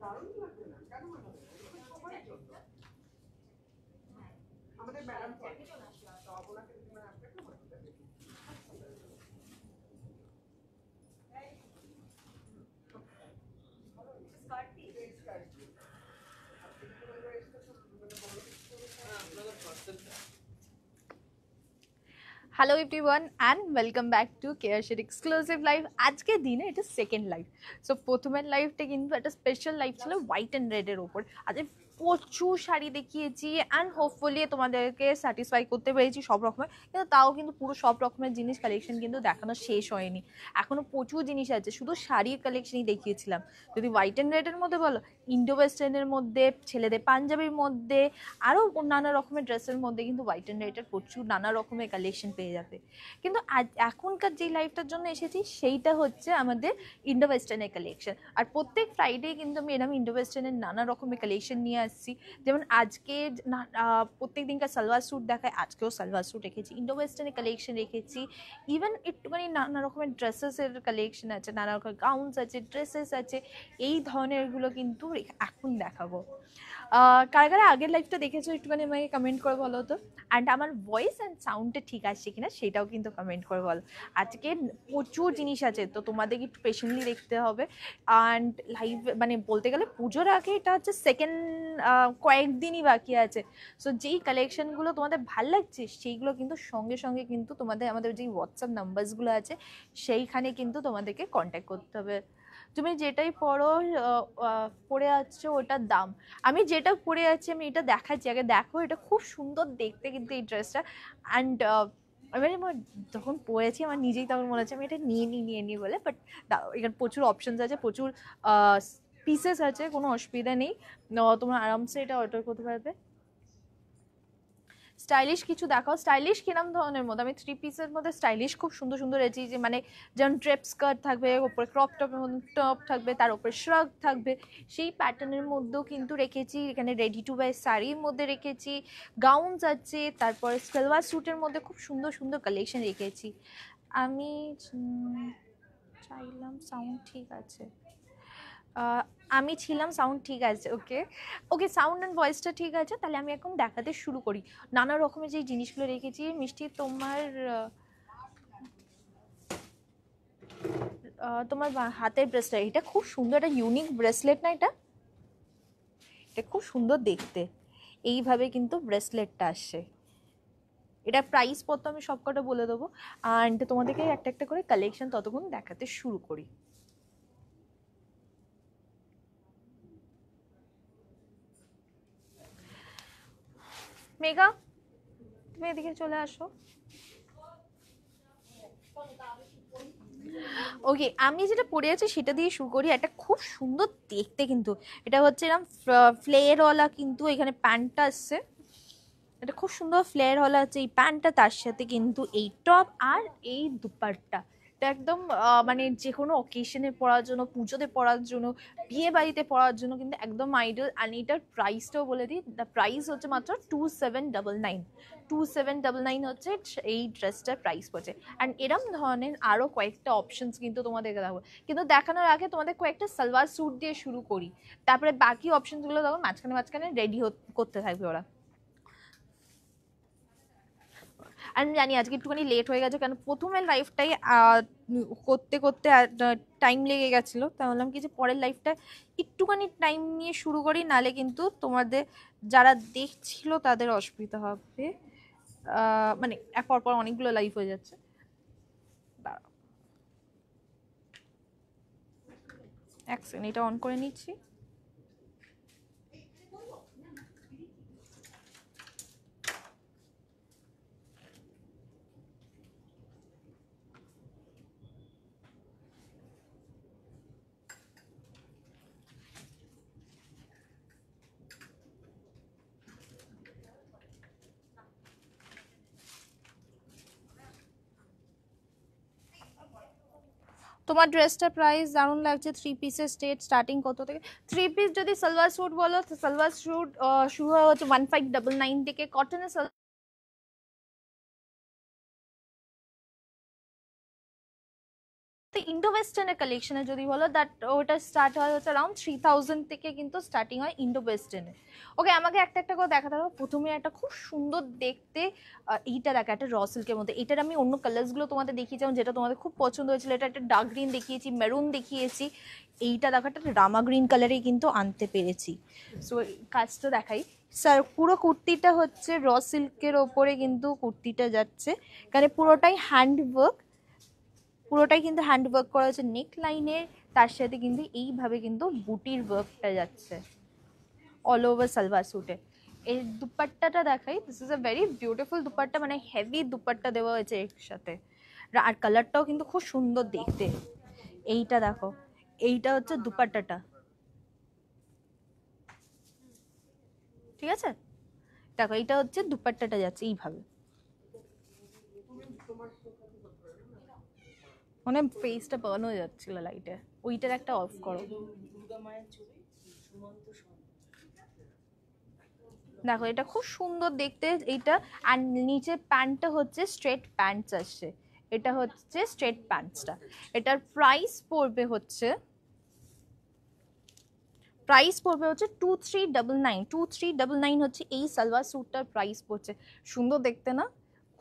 দারুণ লাগবে না, কেন মানাবে না? এটা সবার জন্য। আমাদের ম্যাডাম তো আপনাকে মানে আপনাকে মানাতে হবে। স্কার্ট পিস স্কার্ট পিস আপনি কি বলবো এটা মানে বড় কিছু আপনাদের পার্সেন্টটা। Hello everyone and welcome back to Careshed exclusive live. আজকের দিনে এটা সেকেন্ড লাইভ। সো প্রথমের লাইভটা কিন্তু একটা স্পেশাল লাইভ ছিল হোয়াইট অ্যান্ড রেডের ওপর। আজ প্রচুর শাড়ি দেখিয়েছি অ্যান্ড হোপফুলি তোমাদেরকে স্যাটিসফাই করতে পেরেছি সব রকমের, কিন্তু তাও কিন্তু পুরো সব রকমের জিনিস কালেকশন কিন্তু দেখানো শেষ হয়নি। এখনও প্রচুর জিনিস আছে, শুধু শাড়ির কালেকশনই দেখিয়েছিলাম। যদি হোয়াইট অ্যান্ড রেডের মধ্যে বলো, ইন্ডো ওয়েস্টার্নের মধ্যে, ছেলেদের পাঞ্জাবির মধ্যে, আরও নানা রকমের ড্রেসের মধ্যে কিন্তু হোয়াইট অ্যান্ড রেডের প্রচুর নানা রকমের কালেকশন পেয়ে যাবে। কিন্তু আজ এখনকার যে লাইভটার জন্য এসেছি সেইটা হচ্ছে আমাদের ইন্ডো ওয়েস্টার্নের কালেকশন। আর প্রত্যেক ফ্রাইডে কিন্তু আমি এরকম ইন্ডো ওয়েস্টার্নের নানা রকমের কালেকশন নিয়ে আসছি। যেমন আজকে প্রত্যেক দিনকার সালোয়ার স্যুট দেখায়, আজকেও সালোয়ার স্যুট রেখেছি, ইন্ডো ওয়েস্টার্নের কালেকশন রেখেছি। ইভেন একটুখানি নানা রকমের ড্রেসেসের কালেকশন আছে, নানা রকমের গাউন্স আছে, ড্রেসেস আছে, এই ধরনেরগুলো কিন্তু এখন দেখাবো। কারা কারা আগের লাইভটা দেখেছো একটুখানি আমাকে কমেন্ট করে বলো তো। অ্যান্ড আমার ভয়েস অ্যান্ড সাউন্ডটা ঠিক আসছে কিনা সেটাও কিন্তু কমেন্ট করে বলো। আজকে প্রচুর জিনিস আছে, তো তোমাদেরকে একটু পেশেন্টলি দেখতে হবে। অ্যান্ড লাইভ মানে বলতে গেলে পুজোর আগে এটা হচ্ছে সেকেন্ড কয়েকদিনই বাকি আছে। সো যেই কালেকশনগুলো তোমাদের ভাল লাগছে সেইগুলো কিন্তু সঙ্গে সঙ্গে কিন্তু তোমাদের আমাদের যেই হোয়াটসঅ্যাপ নাম্বারসগুলো আছে সেইখানে কিন্তু তোমাদেরকে কন্ট্যাক্ট করতে হবে। তুমি যেটাই পরে আছো ওটার দাম, আমি যেটা পরে আছি আমি এটা দেখাচ্ছি, আগে দেখো, এটা খুব সুন্দর দেখতে কিন্তু এই ড্রেসটা। অ্যান্ড এবারে আমার যখন পরেছি আমার নিজেই তখন মনে হচ্ছে আমি এটা নিয়ে নিই বলে। বাট এখানে প্রচুর অপশানস আছে, প্রচুর পিসেস আছে, কোনো অসুবিধা নেই, তোমরা আরামসে এটা অর্ডার করতে পারবে। স্টাইলিশ কিছু দেখাও। স্টাইলিশ কিরম ধরনের মধ্যে? আমি থ্রি পিসের মধ্যে স্টাইলিশ খুব সুন্দর সুন্দর রেখেছি, যে মানে যেমন ড্রেপ স্কার্ট থাকবে, ওপরে ক্রপ টপের মধ্যে টপ থাকবে, তার উপরে শ্রাগ থাকবে, সেই প্যাটার্নের মধ্যেও কিন্তু রেখেছি। এখানে রেডি টু ওয়্যার শাড়ির মধ্যে রেখেছি, গাউনস আছে, তারপরে সালোয়ার স্যুটের মধ্যে খুব সুন্দর সুন্দর কালেকশন রেখেছি। আমি চাইলাম সাউন্ড ঠিক আছে, আমি ছিলাম সাউন্ড ঠিক আছে, ওকে ওকে, সাউন্ড অ্যান্ড ভয়েসটা ঠিক আছে। তাহলে আমি এখন দেখাতে শুরু করি নানা রকমের যে জিনিসগুলো রেখেছি। মিষ্টি, তোমার তোমার হাতের ব্রেসলেট, এটা খুব সুন্দর, একটা ইউনিক ব্রেসলেট না? এটা খুব সুন্দর দেখতে, এইভাবে কিন্তু ব্রেসলেটটা আসছে। এটা প্রাইস পত্র আমি সবকটা বলে দেবো, অ্যান্ড তোমাদেরকে একটা একটা করে কালেকশন ততক্ষণ দেখাতে শুরু করি। মেঘা, তুমি এদিকে চলে আসো। ওকে, আমি যেটা পরে আছি সেটা দিয়ে শুরু করি। একটা খুব সুন্দর দেখতে কিন্তু, এটা হচ্ছে এরকম ফ্লেয়ারওয়ালা, কিন্তু এখানে প্যান্টটা আসছে, এটা খুব সুন্দর ফ্লেয়ারওয়ালা আছে এই প্যান্টটা, তার সাথে কিন্তু এই টপ আর এই দুপাট্টা। এটা একদম মানে যে কোনো অকেশনে পরার জন্য, পুজোতে পরার জন্য, বিয়ে বাড়িতে পরার জন্য কিন্তু একদম আইডল। আর এটার প্রাইসটাও বলে দিই, দ্য প্রাইস হচ্ছে মাত্র 2799। 2799 হচ্ছে এই ড্রেসটার প্রাইস পড়ছে। অ্যান্ড এরম ধরনের আরও কয়েকটা অপশনস কিন্তু তোমাদেরকে দেখাবো, কিন্তু দেখানোর আগে তোমাদের কয়েকটা সালোয়ার স্যুট দিয়ে শুরু করি, তারপরে বাকি অপশনসগুলো তখন মাঝখানে মাঝখানে রেডি করতে থাকবে ওরা। আমি জানি আজকে একটুখানি লেট হয়ে গেছে, কারণ প্রথমের লাইফটাই করতে করতে টাইম লেগে গেছিলো, তাই বললাম কি যে পরের লাইফটা একটুখানি টাইম নিয়ে শুরু করি, নালে কিন্তু তোমাদের যারা দেখছিল তাদের অসুবিধা হবে। মানে পর অনেকগুলো লাইফ হয়ে যাচ্ছে। দাঁড়াও এক সেকেন্ড, এটা অন করে নিচ্ছি। তোমার ড্রেসটার প্রাইস দারুণ লাগছে, থ্রি পিসের স্টার্টিং কত থেকে? থ্রি পিস যদি সালোয়ার স্যুট বলো তো সালোয়ার স্যুট শুরু হচ্ছে 1599 থেকে। কটনের তো ইন্ডো ওয়েস্টার্নের কালেকশনে যদি বলো দ্যাট ওটা স্টার্ট হয় হচ্ছে অ্যারাউন্ড 3000 থেকে কিন্তু স্টার্টিং হয় ইন্ডো ওয়েস্টার্নে। ওকে, আমাকে একটা একটা করে দেখাতে হবে। প্রথমে একটা খুব সুন্দর দেখতে এইটা দেখা, একটা র সিল্কের মধ্যে। এটার আমি অন্য কালার্সগুলো তোমাদের দেখিয়েছিলাম যেটা তোমাদের খুব পছন্দ হয়েছিল। এটা একটা ডার্ক গ্রিন দেখিয়েছি, মেরুন দেখিয়েছি, এইটা দেখো একটা রামা গ্রিন কালারেই কিন্তু আনতে পেরেছি। সো কাজটা দেখাই স্যার। পুরো কুর্তিটা হচ্ছে র সিল্কের ওপরে কিন্তু কুর্তিটা যাচ্ছে, কারণ পুরোটাই হ্যান্ডওয়ার্ক, পুরোটাই কিন্তু হ্যান্ড ওয়ার্ক করা হয়েছে নেক লাইনের, তার সাথে কিন্তু এইভাবে কিন্তু বুটির ওয়ার্কটা যাচ্ছে অল ওভার সালভার স্যুটে। এই দুপাট্টাটা দেখাই, this is a very beautiful dupatta, মানে হেভি দুপাট্টা দেওয়া হয়েছে এর সাথে, আর কালারটাও কিন্তু খুব সুন্দর দেখতে। এইটা দেখো, এইটা হচ্ছে দুপাট্টাটা, ঠিক আছে? দেখো এইটা হচ্ছে দুপাট্টাটা যাচ্ছে এইভাবে, মানে ফেসটা বার্ন হয়ে যাচ্ছিল লাইটে, ওইটার একটা অফ করো। দেখো এটা খুব সুন্দর দেখতে এইটা। আর নিচে প্যান্টটা হচ্ছে স্ট্রেট প্যান্টস আসছে, এটা হচ্ছে স্ট্রেট প্যান্টসটা। এটার প্রাইস পড়বে হচ্ছে 2399 হচ্ছে এই সালোয়ার স্যুটটার প্রাইস পড়ছে। সুন্দর দেখতে না,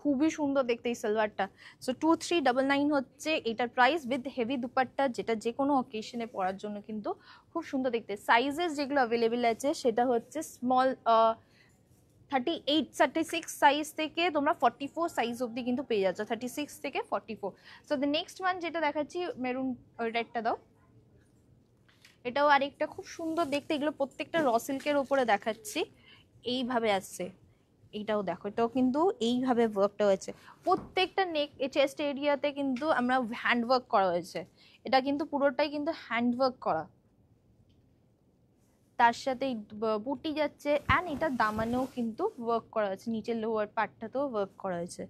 খুবই সুন্দর দেখতে এই সালোয়ারটা। সো 2399 হচ্ছে এটার প্রাইস উইথ হেভি দুপাট্টা, যেটা যে কোনো অকেশনে পরার জন্য কিন্তু খুব সুন্দর দেখতে। সাইজেস যেগুলো অ্যাভেলেবেল আছে সেটা হচ্ছে স্মল 36 সাইজ থেকে তোমরা 44 সাইজ অবধি কিন্তু পেয়ে যাচ্ছ, 36 থেকে 44। সো দ্য নেক্সট ওয়ান যেটা দেখাচ্ছি মেরুন রেডটা দাও, এটাও আরেকটা খুব সুন্দর দেখতে। এগুলো প্রত্যেকটা র সিল্কের উপরে দেখাচ্ছি, এইভাবে আসছে। এইটাও দেখো, এটাও কিন্তু এইভাবে ওয়ার্কটা হয়েছে। প্রত্যেকটা নেক চেস্ট এরিয়াতে কিন্তু আমরা হ্যান্ড ওয়ার্ক করা হয়েছে, এটা কিন্তু পুরোটাই কিন্তু হ্যান্ড ওয়ার্ক করা, তার সাথে বুটি যাচ্ছে। অ্যান্ড এটা দামানেও কিন্তু ওয়ার্ক করা হয়েছে, নিচের লোয়ার পার্টটাতেও ওয়ার্ক করা হয়েছে।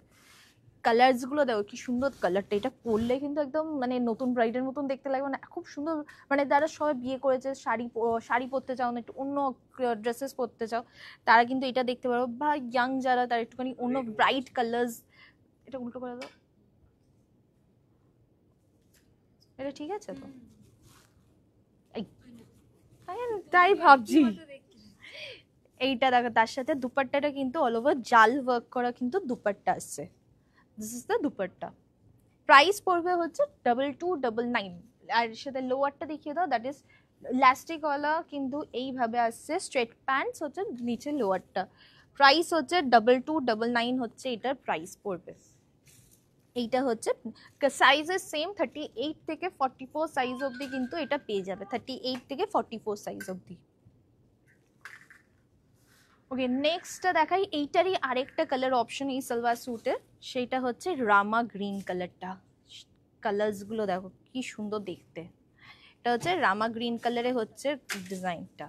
কালার্সগুলো দেখো কি সুন্দর কালারটা, এটা পরলে কিন্তু একদম মানে নতুন ব্রাইডের মতন দেখতে লাগবে না, খুব সুন্দর। মানে যারা সবাই বিয়ে করেছে, শাড়ি পরতে চাও না, একটু অন্য ড্রেসেস পরতে চাও, তারা কিন্তু এটা দেখতে পারো। বা ইয়াং যারা, তারা একটুখানি অন্য ব্রাইট কালার্স, এটা উল্টো করে দাও, এটা ঠিক আছে তো? তাই ভাবছি। এইটা দেখো, তার সাথে দুপাট্টাটা কিন্তু অল ওভার জাল ওয়ার্ক করা কিন্তু দুপাট্টা আসছে। This is the dupatta. Price পড়বে হচ্ছে 2299। আর সাথে লোয়ারটা দেখিয়ে দাও, দ্যাট ইজ ইলাস্টিকওয়ালা কিন্তু এইভাবে আসছে, স্ট্রেট প্যান্টস হচ্ছে নিচে লোয়ারটা। প্রাইস হচ্ছে 2299 হচ্ছে এটার প্রাইস পড়বে। এইটা হচ্ছে সাইজের সেম 38 থেকে 44 সাইজ অবধি কিন্তু এটা পেয়ে যাবে, 38 থেকে 44 সাইজ অবধি। ওকে, নেক্সটটা দেখাই, এইটারই আরেকটা কালার অপশন এই সালোয়ার স্যুটের, সেটা হচ্ছে রামা গ্রিন কালারটা। কালার্সগুলো দেখো কি সুন্দর দেখতে, এটা হচ্ছে রামা গ্রিন কালারে হচ্ছে ডিজাইনটা।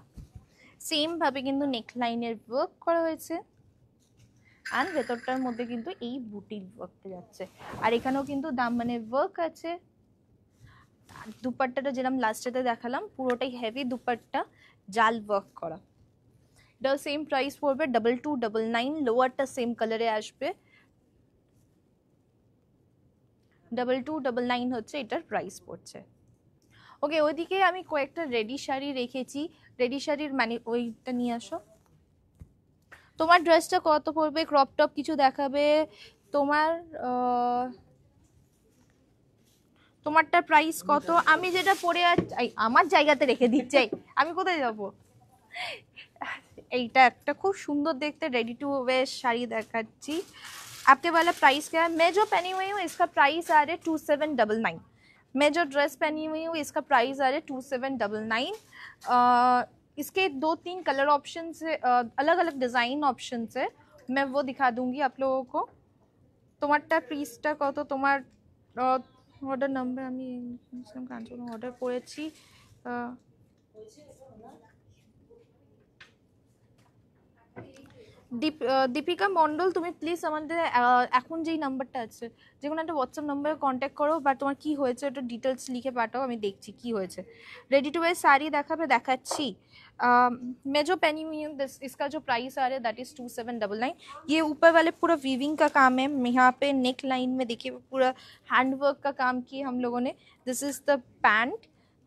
সেম ভাবে কিন্তু নেকলাইনের ওয়ার্ক করা হয়েছে, আর ভেতরটার মধ্যে কিন্তু এই বুটির ওয়ার্কটা যাচ্ছে। আর এখানেও কিন্তু দামানের ওয়ার্ক আছে। আর দুপাট্টাটা যেরকম লাস্টেতে দেখালাম, পুরোটাই হেভি দুপাট্টা, জাল ওয়ার্ক করা। এটাও সেম প্রাইস পড়বে 2299। লোয়ারটা সেম কালারে আসবে, 2299 হচ্ছে এটার প্রাইস পড়ছে। ওকে, ওইদিকে আমি কয়েকটা রেডি শাড়ি রেখেছি, রেডি শাড়ির মানে ওইটা নিয়ে আসো। তোমার ড্রেসটা কত পড়বে? ক্রপ টপ কিছু দেখাবে তোমার, তোমারটা প্রাইস কত? আমি যেটা পরে আমার জায়গাতে রেখে দিচ্ছি, আমি কোথায় যাব? এইটা একটা খুব সুন্দর দেখতে रेडी टू वेयर শাড়ি দেখাচ্ছি। आपके वाला प्राइस क्या है? मैं जो पहनी हुई हूँ इसका प्राइस आ रहा है 2799। मैं जो ड्रेस पहनी हुई हूँ इसका प्राइस आ रहा है 2799। इसके 2-3 कलर ऑप्शन से अलग अलग डिज़ाइन ऑप्शन से मैं वो दिखा दूंगी आप लोगों को। তোমারটা প্রাইসটা কত? তোমার অর্ডার নাম্বার আমি অর্ডার করেছি, দীপিকা মন্ডল, তুমি প্লিজ আমাদের এখন যেই নাম্বারটা আছে যে কোনো একটা হোয়াটসঅ্যাপ নাম্বারে কন্ট্যাক্ট করো, বা তোমার কি হয়েছে ওটা ডিটেলস লিখে পাঠাও, আমি দেখছি কি হয়েছে। रेडी टू वेयर साड़ी দেখাবে, দেখাচ্ছি। मैं जो पहनी हुई हूँ इसका जो प्राइस आ रहा है दैट इज़ 2799। ये ऊपर वाले पूरा वीविंग का काम है, यहाँ पे नेक लाइन में देखिए पूरा हैंड वर्क का काम किया हम लोगों ने। दिस इज़ द पैंट,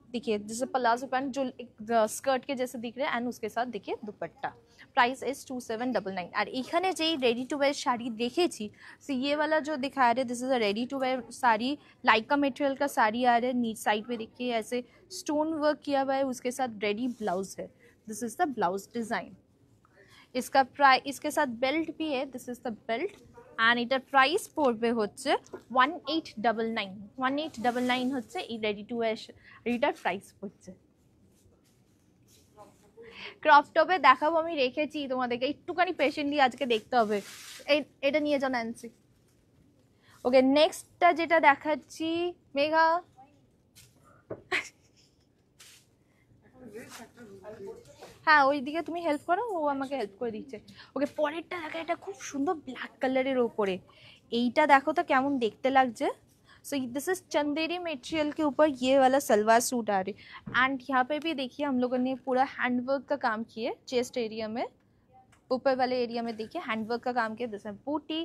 देखिए दिस इज प्लाजो पैंट जो एक स्कर्ट के जैसे दिख रहे हैं, एंड उसके साथ देखिए दुपट्टा। Price is 2799। और এখানে যেই रेडी टू वेयर साड़ी देखेছি, सो ये वाला जो दिखा रहे this is a ready to wear sari, lycra material का साड़ी आ रहा है। नीच साइड पे देखिए ऐसे स्टोन वर्क किया हुआ है, उसके साथ रेडी ब्लाउज है। This is the blouse design. इसका प्राइस, इसके साथ बेल्ट भी है, this is the belt. And এটার প্রাইস পড়বে হচ্ছে 1899। 1899 হচ্ছে এই রেডি টু ওয়্যার এটার প্রাইস পড়ছে। ক্রপ টপে দেখাবো, আমি রেখেছি তোমাদেরকে, একটুখানি পেশেন্টলি আজকে দেখতে হবে। এটা নিয়ে যাও ন্যান্সি। ওকে, নেক্সটটা যেটা দেখাচ্ছি মেঘা, হ্যাঁ ওইদিকে তুমি হেল্প করো, ও আমাকে হেল্প করে দিচ্ছে। ওকে, পরেরটা দেখা, এটা খুব সুন্দর ব্ল্যাক কালারের ওপরে। এইটা দেখো তো কেমন দেখতে লাগছে। So this is Chanderi material के ऊपर ये वाला सलवार सूट आ रही। एंड यहाँ पे भी देखिए हम लोगों ने पूरा हैंडवर्क का काम किया, चेस्ट एरिया में, ऊपर वाले एरिया में देखिए हैंडवर्क का काम किया। दिस है बूटी,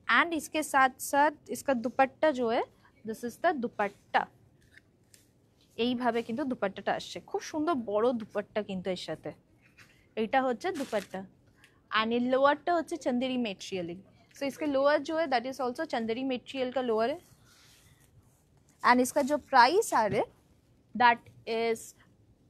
एंड इसके साथ साथ इसका दुपट्टा जो है, दिस इज द दुपट्टा। এইভাবে কিন্তু দুপাট্টাটা আসছে, খুব সুন্দর বড় দুপাট্টা কিন্তু এর সাথে। এইটা হচ্ছে दुपट्टा। एंड ये लोअरটা হচ্ছে चंदेरी मटेरियल। सो इसके लोअर जो है that is also Chanderi material का लोअर है। एंड इसका जो प्राइस आ रहा है दैट इज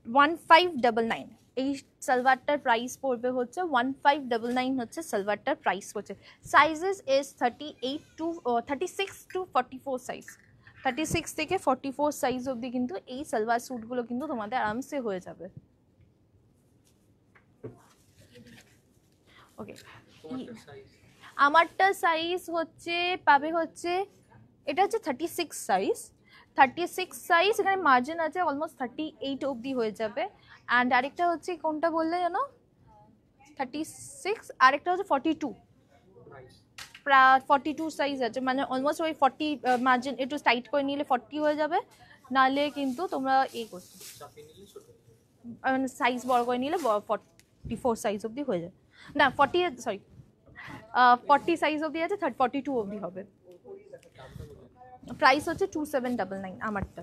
1599। এই সালোয়ারটার প্রাইস পড়বে হচ্ছে 1599 হচ্ছে সালোয়ারটার প্রাইস হচ্ছে। Sizes is 38 to 36 to 44 size. 36 থেকে 44 সাইজ অবধি কিন্তু এই সালোয়ার স্যুটগুলো কিন্তু তোমাদের আরামসে হয়ে যাবে। ওকে, আমারটা সাইজ হচ্ছে পাবে হচ্ছে, এটা হচ্ছে 36 সাইজ। 36 সাইজ, এখানে মার্জিন আছে অলমোস্ট 38 অবধি হয়ে যাবে। অ্যান্ড আরেকটা হচ্ছে কোনটা বললে জানো, 36, আরেকটা হচ্ছে 42। 42 সাইজ আছে, মানে অলমোস্ট ওই 40 মার্জিন একটু টাইট করে নিলে 40 হয়ে যাবে, নাহলে কিন্তু তোমরা এই করছো সাইজ বড় করে নিলে 44 সাইজ অবধি হয়ে যাবে। না 40 সাইজ অবধি আছে, 42 অবধি হবে। प्राइस होते 2799 আমারটা।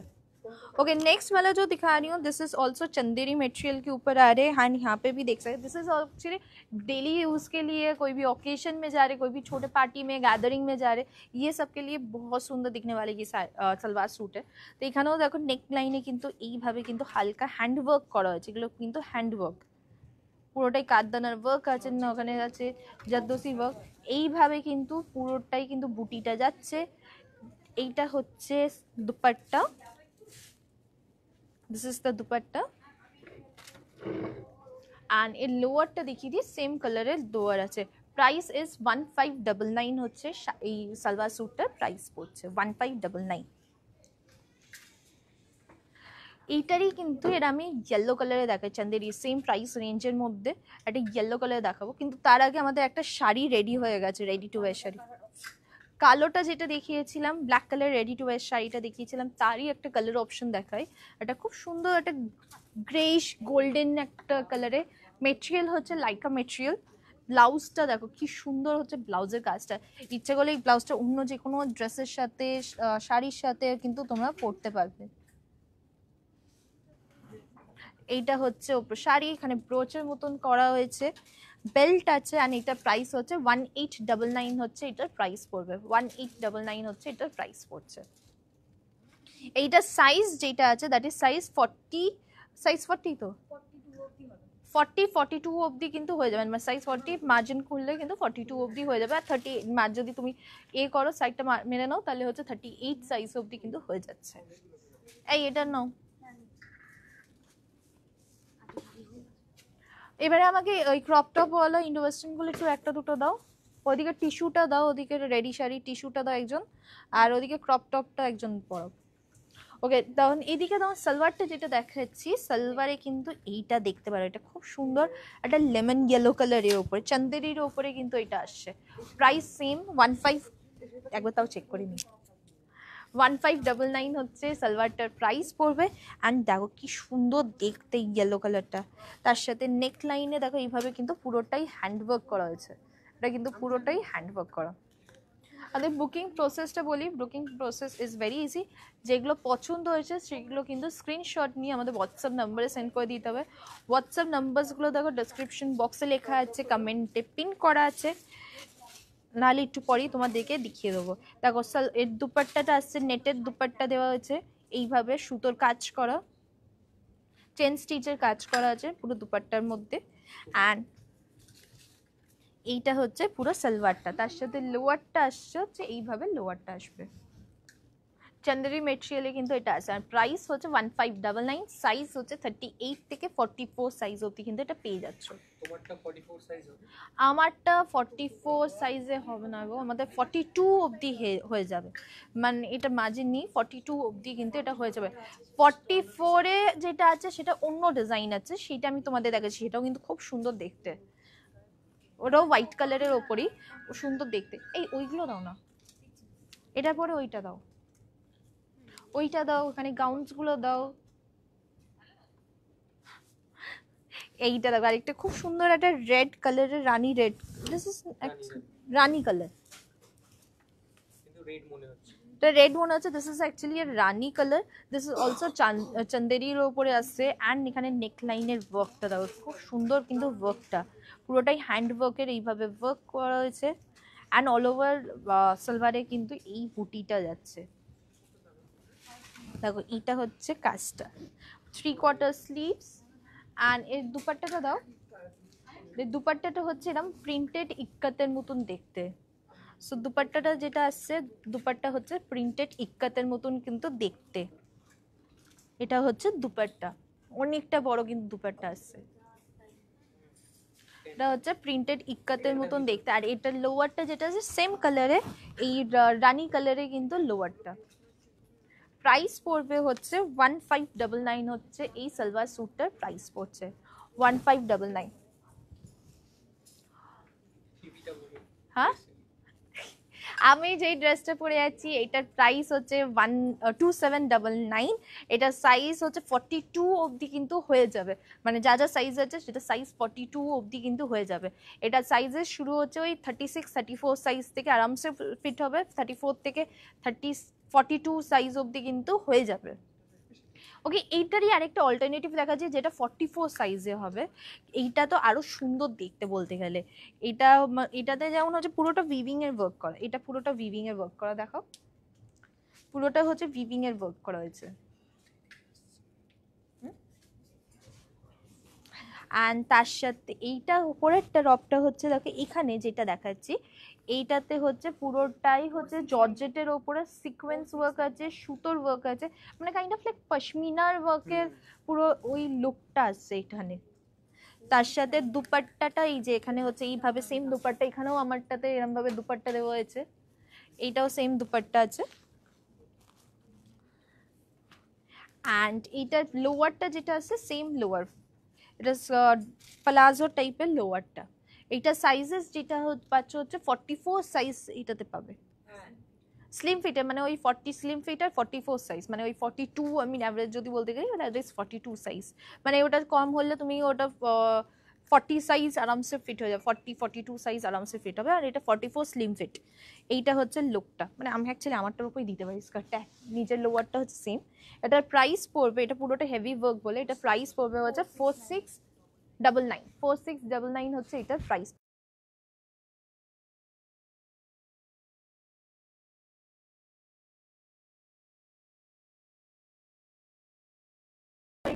ओके, नेक्स्ट वाला जो दिखा रही हूँ this is also Chanderi material के ऊपर आ रहे हैं। एंड यहाँ पे भी देख सकते, this is actually daily use के लिए, कोई भी ओकेशन में जा रहे, कोई भी छोटे पार्टी में गैदरिंग में जा रहे, ये सब के लिए बहुत सुंदर दिखने वाले ये सलवार सूट है। तो এখানেও দেখো নেক লাইনে কিন্তু এইভাবে কিন্তু হালকা হ্যান্ড ওয়ার্ক করা হয়েছে, এগুলো কিন্তু হ্যান্ড ওয়ার্ক, পুরোটাই কাঠদানার ওয়ার্ক আছে না, ওখানে আছে জারদোসি ওয়ার্ক, এইভাবে কিন্তু পুরোটাই কিন্তু বুটিটা যাচ্ছে। এইটা হচ্ছে dupatta, this is the dupatta. And এর লোয়ারটা দেখিয়ে দিই, সেম কালারের লোয়ার আছে। প্রাইস ইজ 1599 হচ্ছে এই সালোয়ার স্যুটটার প্রাইস পড়ছে 1599। এইটারই কিন্তু এর আমি ইয়েলো কালারে দেখাই, চান্দেরি সেম প্রাইস রেঞ্জের মধ্যে একটা ইয়েলো কালারে দেখাবো। কিন্তু তার আগে আমাদের একটা শাড়ি রেডি হয়ে গেছে, রেডি টু ওয়্যার শাড়ি। কালোটা যেটা দেখিয়েছিলাম, black colour ready to wire শাড়িটা দেখিয়েছিলাম, তারই একটা কালার অপশন দেখায়। এটা খুব সুন্দর একটা গ্রেইশ গোল্ডেন একটা কালারে, মেটেরিয়াল হচ্ছে লাইকা মেটেরিয়াল। ব্লাউজটা দেখো কি সুন্দর হচ্ছে, ব্লাউজের কাজটা ইচ্ছে করলে এই ব্লাউজটা অন্য যে কোনো ড্রেসের সাথে, শাড়ির সাথে কিন্তু তোমরা পরতে পারবে। এইটা হচ্ছে ওপর শাড়ি, এখানে ব্রোচের মতন করা হয়েছে, বেল্ট আছে। আর এটার প্রাইস হচ্ছে 1899 হচ্ছে এটার প্রাইস পড়বে, 1899 হচ্ছে এটার প্রাইস পড়ছে। এইটার সাইজ যেটা আছে দ্যাট ইজ সাইজ 40, সাইজ 40 তো 42 অবধি কিন্তু হয়ে যাবে। মানে সাইজ 40 মার্জিন খুললে কিন্তু 42 অবধি হয়ে যাবে। আর 30 মার্জ যদি তুমি করো সাইডটা মেরে নাও, তাহলে হচ্ছে 38 সাইজ অবধি কিন্তু হয়ে যাচ্ছে। এই এটা নাও। এবারে আমাকে ওই ক্রপ টপ ওয়ালা ইন্ডো ওয়েস্টার্নগুলো একটু একটা দুটো দাও, ওদিকে টিস্যুটা দাও, ওদিকে রেডি শাড়ি টিস্যুটা দাও একজন, আর ওদিকে ক্রপ টপটা একজন পরাও। ওকে, তখন এদিকে তোমার সালোয়ারটা যেটা দেখাচ্ছি, সালোয়ারে কিন্তু এইটা দেখতে পারো, এটা খুব সুন্দর একটা লেমন ইয়েলো কালারের ওপরে চন্দেরির ওপরে কিন্তু এটা আসছে। প্রাইস সেম 15, একবার তাও চেক করে নিই, 1599 হচ্ছে সালোয়ারটার প্রাইস পড়বে। অ্যান্ড দেখো কি সুন্দর দেখতে ইয়েলো কালারটা, তার সাথে নেক লাইনে দেখো এইভাবে কিন্তু পুরোটাই হ্যান্ডওয়ার্ক করা হয়েছে, এটা কিন্তু পুরোটাই হ্যান্ডওয়ার্ক করা। আমাদের বুকিং প্রসেসটা বলি, booking process is very easy. যেগুলো পছন্দ হয়েছে সেগুলো কিন্তু স্ক্রিনশট নিয়ে আমাদের হোয়াটসঅ্যাপ নাম্বারে সেন্ড করে দিতে হবে। হোয়াটসঅ্যাপ নাম্বারসগুলো দেখো ডেসক্রিপশন বক্সে লেখা আছে, কমেন্টে পিন করা আছে, নাহলে একটু পরেই তোমাদেরকে দেখিয়ে দেবো। দেখো এর দুপাট্টাটা আসছে, নেটের দুপাট্টা দেওয়া হয়েছে, এইভাবে সুতোর কাজ করা, চেন স্টিচের কাজ করা আছে পুরো দুপাট্টার মধ্যে। অ্যান্ড এইটা হচ্ছে পুরো সালোয়ারটা, তার সাথে লোয়ারটা আসছে হচ্ছে এইভাবে, লোয়ারটা আসবে চন্দেরি মেটেরিয়ালে কিন্তু এটা আছে। আর প্রাইস হচ্ছে 1599, সাইজ হচ্ছে 38 থেকে 44 সাইজ অবধি কিন্তু এটা পেয়ে যাচ্ছ। তোমারটা 44 সাইজ হবে? আমারটা 44 সাইজে হবে না গো, আমাদের 42 অবধি হয়ে যাবে, মানে এটা মার্জিন নেই, 42 অবধি কিন্তু এটা হয়ে যাবে। 44-এ যেটা আছে সেটা অন্য ডিজাইন আছে, সেটা আমি তোমাদের দেখাচ্ছি, সেটাও কিন্তু খুব সুন্দর দেখতে, ওটাও হোয়াইট কালারের ওপরই, সুন্দর দেখতে। এই ওইগুলো দাও না, এটার পরে ওইটা দাও, ওইটা দাও, ওখানে গাউনসগুলো দাও, এইটা দেখো আরেকটা খুব সুন্দর একটা রেড কালারের, Rani red, this is Rani colour, কিন্তু রেড মনে হচ্ছে, এটা রেড মনে হচ্ছে, this is actually a Rani colour. This is also চন্দেরির ওপরে আসছে। অ্যান্ড এখানে নেক লাইনের ওয়ার্কটা দেখো খুব সুন্দর, কিন্তু ওয়ার্কটা পুরোটাই হ্যান্ড ওয়ার্কের, এইভাবে ওয়ার্ক করা হয়েছে। অ্যান্ড অল ওভার সালোয়ারে কিন্তু এই বুটিটা যাচ্ছে, দেখো এইটা হচ্ছে কাজটা, 3/4 স্লিভস। অ্যান্ড এর দুপাট্টাটা দাও, এর দুপাট্টাটা হচ্ছে এরকম প্রিন্টেড ইক্কাতের মতন দেখতে। সো দুপাট্টাটা যেটা আসছে, দুপাট্টা হচ্ছে প্রিন্টেড ইক্কাতের মতন কিন্তু দেখতে, এটা হচ্ছে দুপাট্টা, অনেকটা বড় কিন্তু দুপাট্টা আসছে, এটা হচ্ছে প্রিন্টেড ইক্কাতের মতন দেখতে। আর এটা লোয়ারটা যেটা আছে সেম কালারে, এই রানী কালারে কিন্তু লোয়ারটা। প্রাইস পড়বে হচ্ছে 1599, হচ্ছে এই সালোয়ার স্যুটটার প্রাইস পড়ছে 1599। হ্যাঁ, আমি যেই ড্রেসটা পরে আছি এটার প্রাইস হচ্ছে 2799। এটা সাইজ হচ্ছে 42 অবধি কিন্তু হয়ে যাবে, মানে যা যা সাইজ আছে সেটা সাইজ 42 অবধি কিন্তু হয়ে যাবে। এটা সাইজের শুরু হচ্ছে ওই 36-34 সাইজ থেকে আরামসে ফিট হবে, 34 থেকে 42 সাইজ অবধি কিন্তু হয়ে যাবে। ওকে, এইটারই আরেকটা অল্টারনেটিভ দেখা যায় যেটা 44 সাইজে হবে, এইটা তো আরো সুন্দর দেখতে বলতে গেলে। এটা এটাতে যেমন হচ্ছে পুরোটা উইভিং এর ওয়ার্ক করা, এটা পুরোটা উইভিং এর ওয়ার্ক করা, দেখো পুরোটা হচ্ছে উইভিং এর ওয়ার্ক করা হয়েছে। অ্যান্ড তার সাথে এইটা উপরেরটা রবটা হচ্ছে দেখো এখানে যেটা দেখাচ্ছি, এইটাতে হচ্ছে পুরোটাই হচ্ছে জর্জেটের ওপরে সিকোয়েন্স ওয়ার্ক আছে, সুতোর ওয়ার্ক আছে, মানে কাইন্ড অফ লাইক পশমিনার ওয়ার্কের পুরো ওই লুকটা আসছে এখানে। তার সাথে দুপাট্টাটা এই যে এখানে হচ্ছে এইভাবে সেম দুপাট্টা, এখানেও আমারটাতে এরকম ভাবে দুপাট্টা দেওয়া হয়েছে, এইটাও সেম দুপাট্টা আছে। অ্যান্ড এইটার লোয়ারটা যেটা আছে সেম লোয়ার, এটা প্লাজো টাইপের লোয়ারটা। এইটা সাইজেস যেটা পাচ্ছ হচ্ছে 44 সাইজ এটাতে পাবে, স্লিম ফিটের, মানে ওই 40 স্লিম ফিট আর 44 সাইজ, মানে ওই 42 আমি অ্যাভারেজ যদি বলতে গেলে অ্যাভারেজ 42 সাইজ, মানে ওটা কম হলে তুমি ওটা 40 সাইজ আরামসে ফিট হয়ে যাবে, 40-42 সাইজ আরামসে ফিট হবে। আর এটা 44 স্লিম ফিট। এইটা হচ্ছে লুকটা, মানে আমি অ্যাকচুয়ালি আমারটার উপরেই দিতে পারি স্কার্টটা, নিজের লোয়ারটা হচ্ছে সেম। এটার প্রাইস পড়বে, এটা পুরোটা হেভি ওয়ার্ক বলে, এটা প্রাইস পড়বে হচ্ছে 4699 হচ্ছে এটার প্রাইস।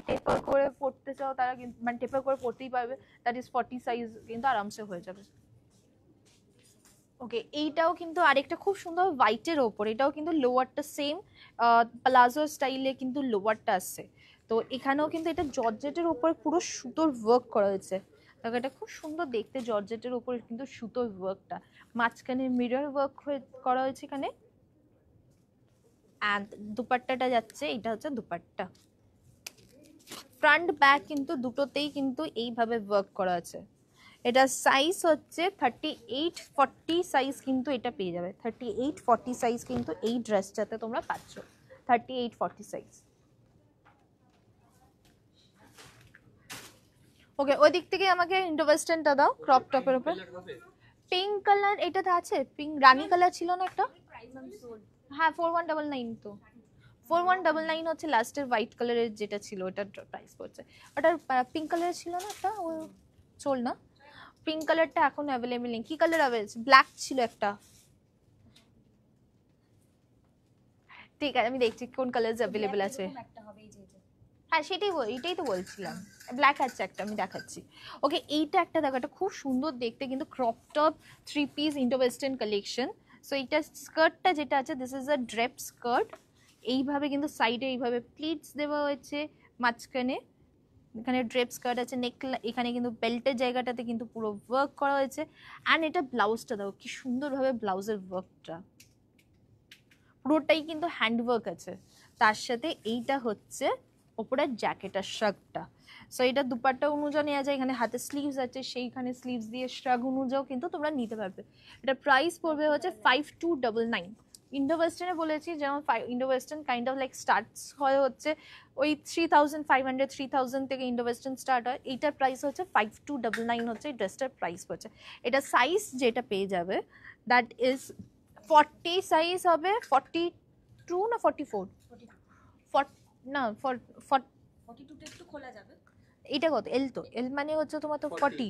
টেপার করে পড়তে চাও তারা কিন্তু, মানে টেপার করে পড়তেই পারবে, দ্যাট ইজ 40 সাইজ কিন্তু আরামসে হয়ে যাবে। ওকে, এইটাও কিন্তু আরেকটা খুব সুন্দর হোয়াইটের ওপর, এটাও কিন্তু লোয়ারটা সেম প্লাজো স্টাইলে কিন্তু লোয়ারটা আসছে। তো এখানেও কিন্তু এটা জর্জেটের ওপর পুরো সুতোর ওয়ার্ক করা হয়েছে, দেখো এটা খুব সুন্দর দেখতে, জর্জেটের ওপর কিন্তু সুতোর ওয়ার্কটা, মাঝখানে মিরর ওয়ার্ক করা হয়েছে এখানে। অ্যান্ড দুপাট্টাটা যাচ্ছে, এটা হচ্ছে দুপাট্টা। ফ্রন্ট ব্যাক কিন্তু দুটোতেই কিন্তু এইভাবে ওয়ার্ক করা আছে। এটা সাইজ হচ্ছে 38-40 সাইজ, কিন্তু এটা পেয়ে যাবে 38-40 সাইজ, কিন্তু এই ড্রেসটাতে তোমরা পাচ্ছ 38-40 সাইজ। ওকে, ওই দিক থেকে আমাকে ইন্ডো ওয়েস্টার্নটা দাও ক্রপ টপের উপর। পিঙ্ক কালার এটাতে আছে, পিঙ্ক রানী কালার ছিল না একটা? হ্যাঁ 4199, তো 4199 হচ্ছে লাস্টের হোয়াইট কালারের যেটা ছিল ওটার প্রাইস পড়ছে। ওটার পিঙ্ক কালার ছিল না একটা, ও চল না, পিঙ্ক কালারটা এখন অ্যাভেলেবেল নেই। কি কালার অ্যাভেলেবেল? ব্ল্যাক ছিল একটা। ঠিক আছে, আমি দেখছি কোন কালার অ্যাভেলেবেল আছে। হ্যাঁ সেটাই এটাই তো বলছিলাম, ব্ল্যাক আছে একটা, আমি দেখাচ্ছি। ওকে, এইটা একটা দেখো, এটা খুব সুন্দর দেখতে, কিন্তু crop top 3 piece Indo western collection. So এইটা স্কার্টটা যেটা আছে, this is a drape skirt. এইভাবে কিন্তু সাইডে এইভাবে প্লিটস দেওয়া হয়েছে, মাঝখানে এখানে ড্রেপ স্কার্ট আছে, নেক এখানে কিন্তু বেল্টের জায়গাটাতে কিন্তু পুরো ওয়ার্ক করা হয়েছে। অ্যান্ড এটা ব্লাউজটা দেখো কি সুন্দরভাবে ব্লাউজের ওয়ার্কটা, পুরোটাই কিন্তু হ্যান্ডওয়ার্ক আছে। তার সাথে এইটা হচ্ছে ওপরের জ্যাকেট আর শার্টটা। সো এটা দুপাট্টা অনুযায়ী নেওয়া যায়, এখানে হাতে স্লিভস আছে, সেইখানে স্লিভস দিয়ে শ্রাগ অনুযায়ী কিন্তু তোমরা নিতে পারবে। এটা প্রাইস পড়বে হচ্ছে 5299। ইন্ডো ওয়েস্টার্নে বলেছি, যেমন Indo western kind of like starts হয় হচ্ছে ওই 3500 3000 থেকে ইন্ডো ওয়েস্টার্ন স্টার্ট হয়। এইটার প্রাইস হচ্ছে 5299 হচ্ছে এই ড্রেসটার প্রাইস পড়ছে। এটা সাইজ যেটা পেয়ে যাবে দ্যাট ইজ 40 সাইজ হবে, 42 না 44, না 42 একটু খোলা যাবে। এটা কত? এল, তো এল মানে হচ্ছে তোমার তো 40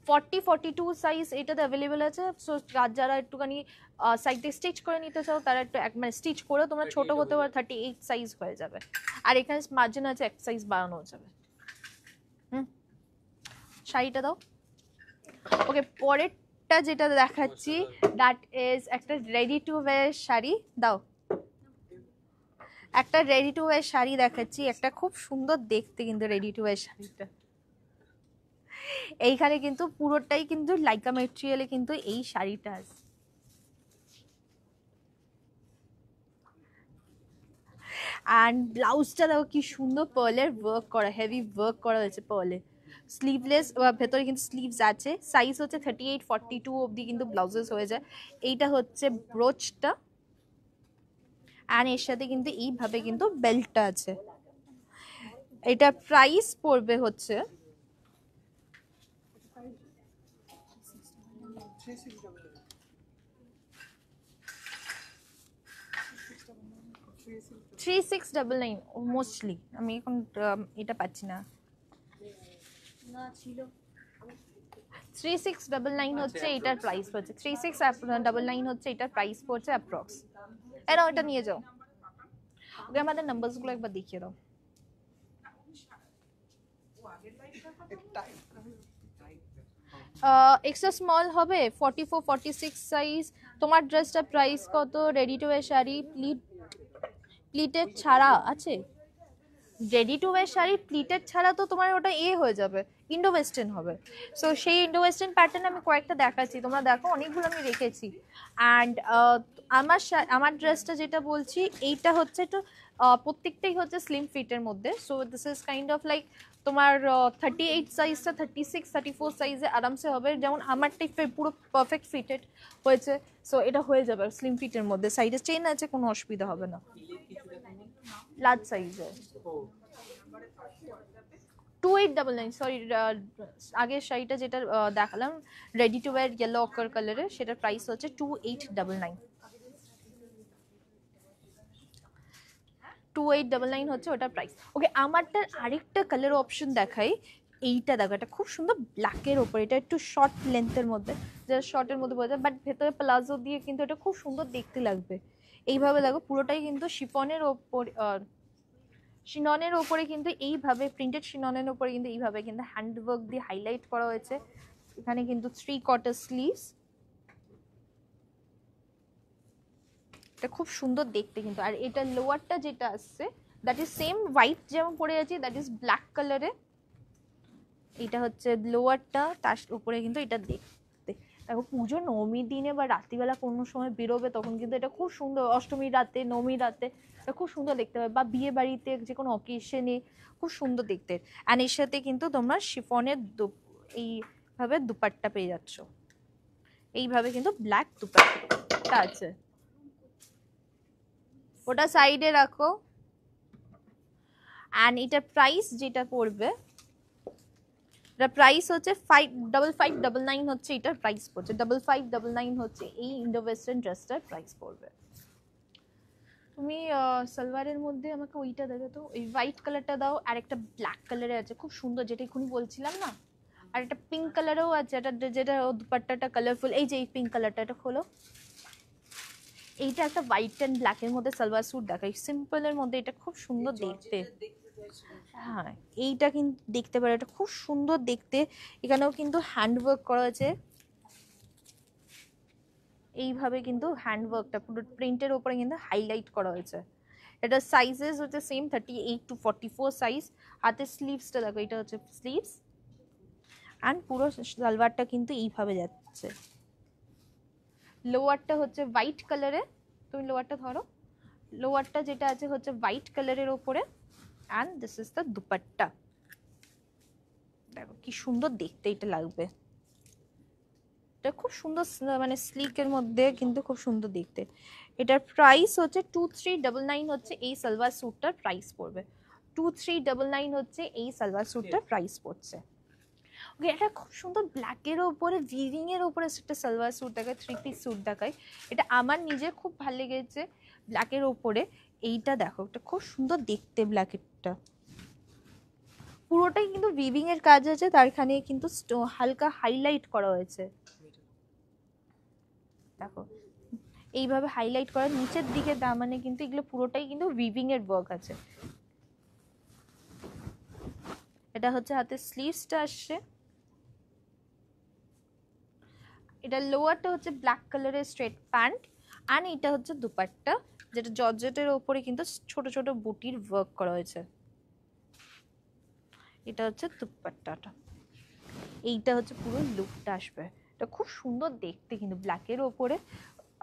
42 সাইজ এটাতে অ্যাভেলেবেল আছে। সো যারা একটুখানি সাইডে স্টিচ করে নিতে চাও তারা একটু মানে স্টিচ করে তোমরা ছোট হতে পারো, 38 সাইজ হয়ে যাবে। আর এখানে মার্জিন আছে, এক সাইজ বাড়ানো যাবে। শাড়িটা দাও। ওকে, পরেরটা যেটা দেখাচ্ছি দ্যাট ইজ একটা রেডি টু ওয়্যার শাড়ি। দাও, একটা রেডি টু ওয়্যার শাড়ি দেখাচ্ছি, একটা খুব সুন্দর দেখতে কিন্তু রেডি টু ওয়্যার শাড়িটা। এইখানে কিন্তু পুরোটাই কিন্তু লাইকা মেটেরিয়ালে কিন্তু এই শাড়িটা আছে। অ্যান্ড ব্লাউজটা দেখো কি সুন্দর পার্লের ওয়ার্ক করা, হেভি ওয়ার্ক করা হয়েছে পার্লে। স্লিভলেস, ভেতরে কিন্তু স্লিভস আছে। সাইজ হচ্ছে 38-42 অবধি কিন্তু ব্লাউজেস হয়ে যায়। এইটা হচ্ছে ব্রোচটা, অ্যান্ড এর সাথে কিন্তু এইভাবে কিন্তু বেল্টটা আছে। এটা প্রাইস পড়বে হচ্ছে 3699 মোস্টলি। আমি এখন এটা পাচ্ছি না, 3699 হচ্ছে এটার প্রাইস পড়ছে। 3699 হচ্ছে এটার প্রাইস পড়ছে অ্যাপ্রক্স। এরা ওটা নিয়ে যাও। ওকে, আমাদের নাম্বারসগুলো একবার দেখিয়ে দাও। এক্সট্রা স্মল হবে 44-46 সাইজ। তোমার ড্রেসটা প্রাইস কত? Ready to wire sari pleated ছাড়া আছে। Ready to wire sari pleated ছাড়া তো তোমার ওটা হয়ে যাবে, ইন্ডো ওয়েস্টার্ন হবে। সো সেই ইন্ডো ওয়েস্টার্ন প্যাটার্ন আমি কয়েকটা দেখাচ্ছি, তোমরা দেখো, অনেকগুলো আমি রেখেছি। অ্যান্ড আমার ড্রেসটা যেটা বলছি এইটা হচ্ছে একটু প্রত্যেকটাই হচ্ছে স্লিম ফিটের মধ্যে। So this is kind of like তোমার 38 সাইজটা 36-34 সাইজে আরামসে হবে, যেমন আমারটাই পুরো পারফেক্ট ফিটেড হয়েছে। সো এটা হয়ে যাবে স্লিম ফিটের মধ্যে, সাইডে চেন আছে, কোনো অসুবিধা হবে না। লার্জ সাইজে 2899, সরি আগের শাড়িটা যেটা দেখালাম রেডি টু ওয়্যার ইয়েলো অকার কালারে, সেটার প্রাইস হচ্ছে 2899। 2899 হচ্ছে ওটার প্রাইস। ওকে, আমারটার আরেকটা কালার অপশন দেখাই। এইটা দেখো, এটা খুব সুন্দর ব্ল্যাকের ওপর, এটা একটু শর্ট লেন্থের মধ্যে, যেটা শর্টের মধ্যে বোঝা যায়, বাট ভেতরে প্লাজো দিয়ে কিন্তু এটা খুব সুন্দর দেখতে লাগবে। এইভাবে দেখো, পুরোটাই কিন্তু শিফনের ওপর, শিননের ওপরে কিন্তু এইভাবে প্রিন্টেড শিননের ওপরে কিন্তু এইভাবে কিন্তু হ্যান্ডওয়ার্ক দিয়ে হাইলাইট করা হয়েছে। এখানে কিন্তু 3/4 স্লিভস, এটা খুব সুন্দর দেখতে কিন্তু। আর এটা লোয়ারটা যেটা আসছে দ্যাট ইজ সেম হোয়াইট যেমন পরে আছে, দ্যাট ইজ ব্ল্যাক কালারে। এটা হচ্ছে লোয়ারটা, তার উপরে কিন্তু এটা দেখতে দেখো পুজো নবমীর দিনে বা রাত্রিবেলা কোনো সময় বেরোবে তখন কিন্তু এটা খুব সুন্দর, অষ্টমীর রাতে, নবমীর রাতে এটা খুব সুন্দর দেখতে হবে, বা বিয়ে বাড়িতে যে কোনো অকেশনে খুব সুন্দর দেখতে। অ্যান্ড এর সাথে কিন্তু তোমরা শিফনের এইভাবে দুপাট্টা পেয়ে যাচ্ছ, এইভাবে কিন্তু ব্ল্যাক দুপাট্টা আছে। ওটা সাইডে রাখো। অ্যান্ড এটার প্রাইস যেটা পড়বে, এটা প্রাইস হচ্ছে 5599 হচ্ছে, এটার প্রাইস পড়ছে 5599 হচ্ছে এই ইন্ডো ওয়েস্টার্ন ড্রেসটার প্রাইস পড়বে। তুমি সালোয়ারের মধ্যে আমাকে ওইটা দেবে তো, ওই হোয়াইট কালারটা দাও, আর একটা ব্ল্যাক কালারে আছে খুব সুন্দর, যেটা এখনই বলছিলাম না, আর একটা পিঙ্ক কালারও আছে, এটা যেটা দুপাট্টাটা কালারফুল। এই যে এই পিঙ্ক কালারটা, এটা খোলো। এইটা একটা হোয়াইট অ্যান্ড ব্ল্যাকের মধ্যে সালোয়ার স্যুট দেখাই, সিম্পলের মধ্যে, এটা খুব সুন্দর দেখতে। হ্যাঁ এইটা কিন্তু দেখতে পারো, এটা খুব সুন্দর দেখতে। এখানেও কিন্তু হ্যান্ডওয়ার্ক করা আছে, এইভাবে কিন্তু হ্যান্ডওয়ার্কটা পুরো প্রিন্টের উপরে কিন্তু হাইলাইট করা হয়েছে। এটা সাইজেস হচ্ছে সেম 38 to 44 সাইজ। হাতের স্লিভসটা দেখো, এটা হচ্ছে স্লিভস, অ্যান্ড পুরো সালোয়ারটা কিন্তু এইভাবে যাচ্ছে। লোয়ারটা হচ্ছে হোয়াইট কালারে, তুমি লোয়ারটা ধরো, লোয়ারটা যেটা আছে হচ্ছে হোয়াইট কালারের ওপরে, and this is the dupatta. দেখো কি সুন্দর দেখতে এটা লাগবে, এটা খুব সুন্দর, মানে স্লিকের মধ্যে কিন্তু খুব সুন্দর দেখতে। এটার প্রাইস হচ্ছে 2399 হচ্ছে এই সালোয়ার স্যুটটার প্রাইস পড়বে, 2399 হচ্ছে এই সালোয়ার স্যুটটার প্রাইস পড়ছে। ওকে, এটা খুব সুন্দর ব্ল্যাকের ওপরে ভিভিং এর ওপরে একটা সালোয়ার স্যুট দেখায়, 3 পিস স্যুট দেখায়, এটা আমার নিজের খুব ভালো লেগেছে ব্ল্যাকের ওপরে। এইটা দেখো, এটা খুব সুন্দর দেখতে, ব্ল্যাকেরটা পুরোটাই কিন্তু ভিভিং এর কাজ আছে, তারখানে কিন্তু হালকা হাইলাইট করা হয়েছে, দেখো এইভাবে হাইলাইট করা নিচের দিকে দামানে, কিন্তু এগুলো পুরোটাই কিন্তু উইভিং এর ওয়ার্ক আছে। এটা হচ্ছে হাতের স্লিভসটা আসছে, এটা লোয়ারটা হচ্ছে ব্ল্যাক কালারের স্ট্রেট প্যান্ট, আর এটা হচ্ছে দুপাট্টা, যেটা জর্জেটের ওপরে কিন্তু ছোট ছোট বুটির ওয়ার্ক করা হয়েছে। এটা হচ্ছে দুপাট্টাটা, এইটা হচ্ছে পুরো লুকটা আসবে, এটা খুব সুন্দর দেখতে কিন্তু ব্ল্যাকের ওপরে।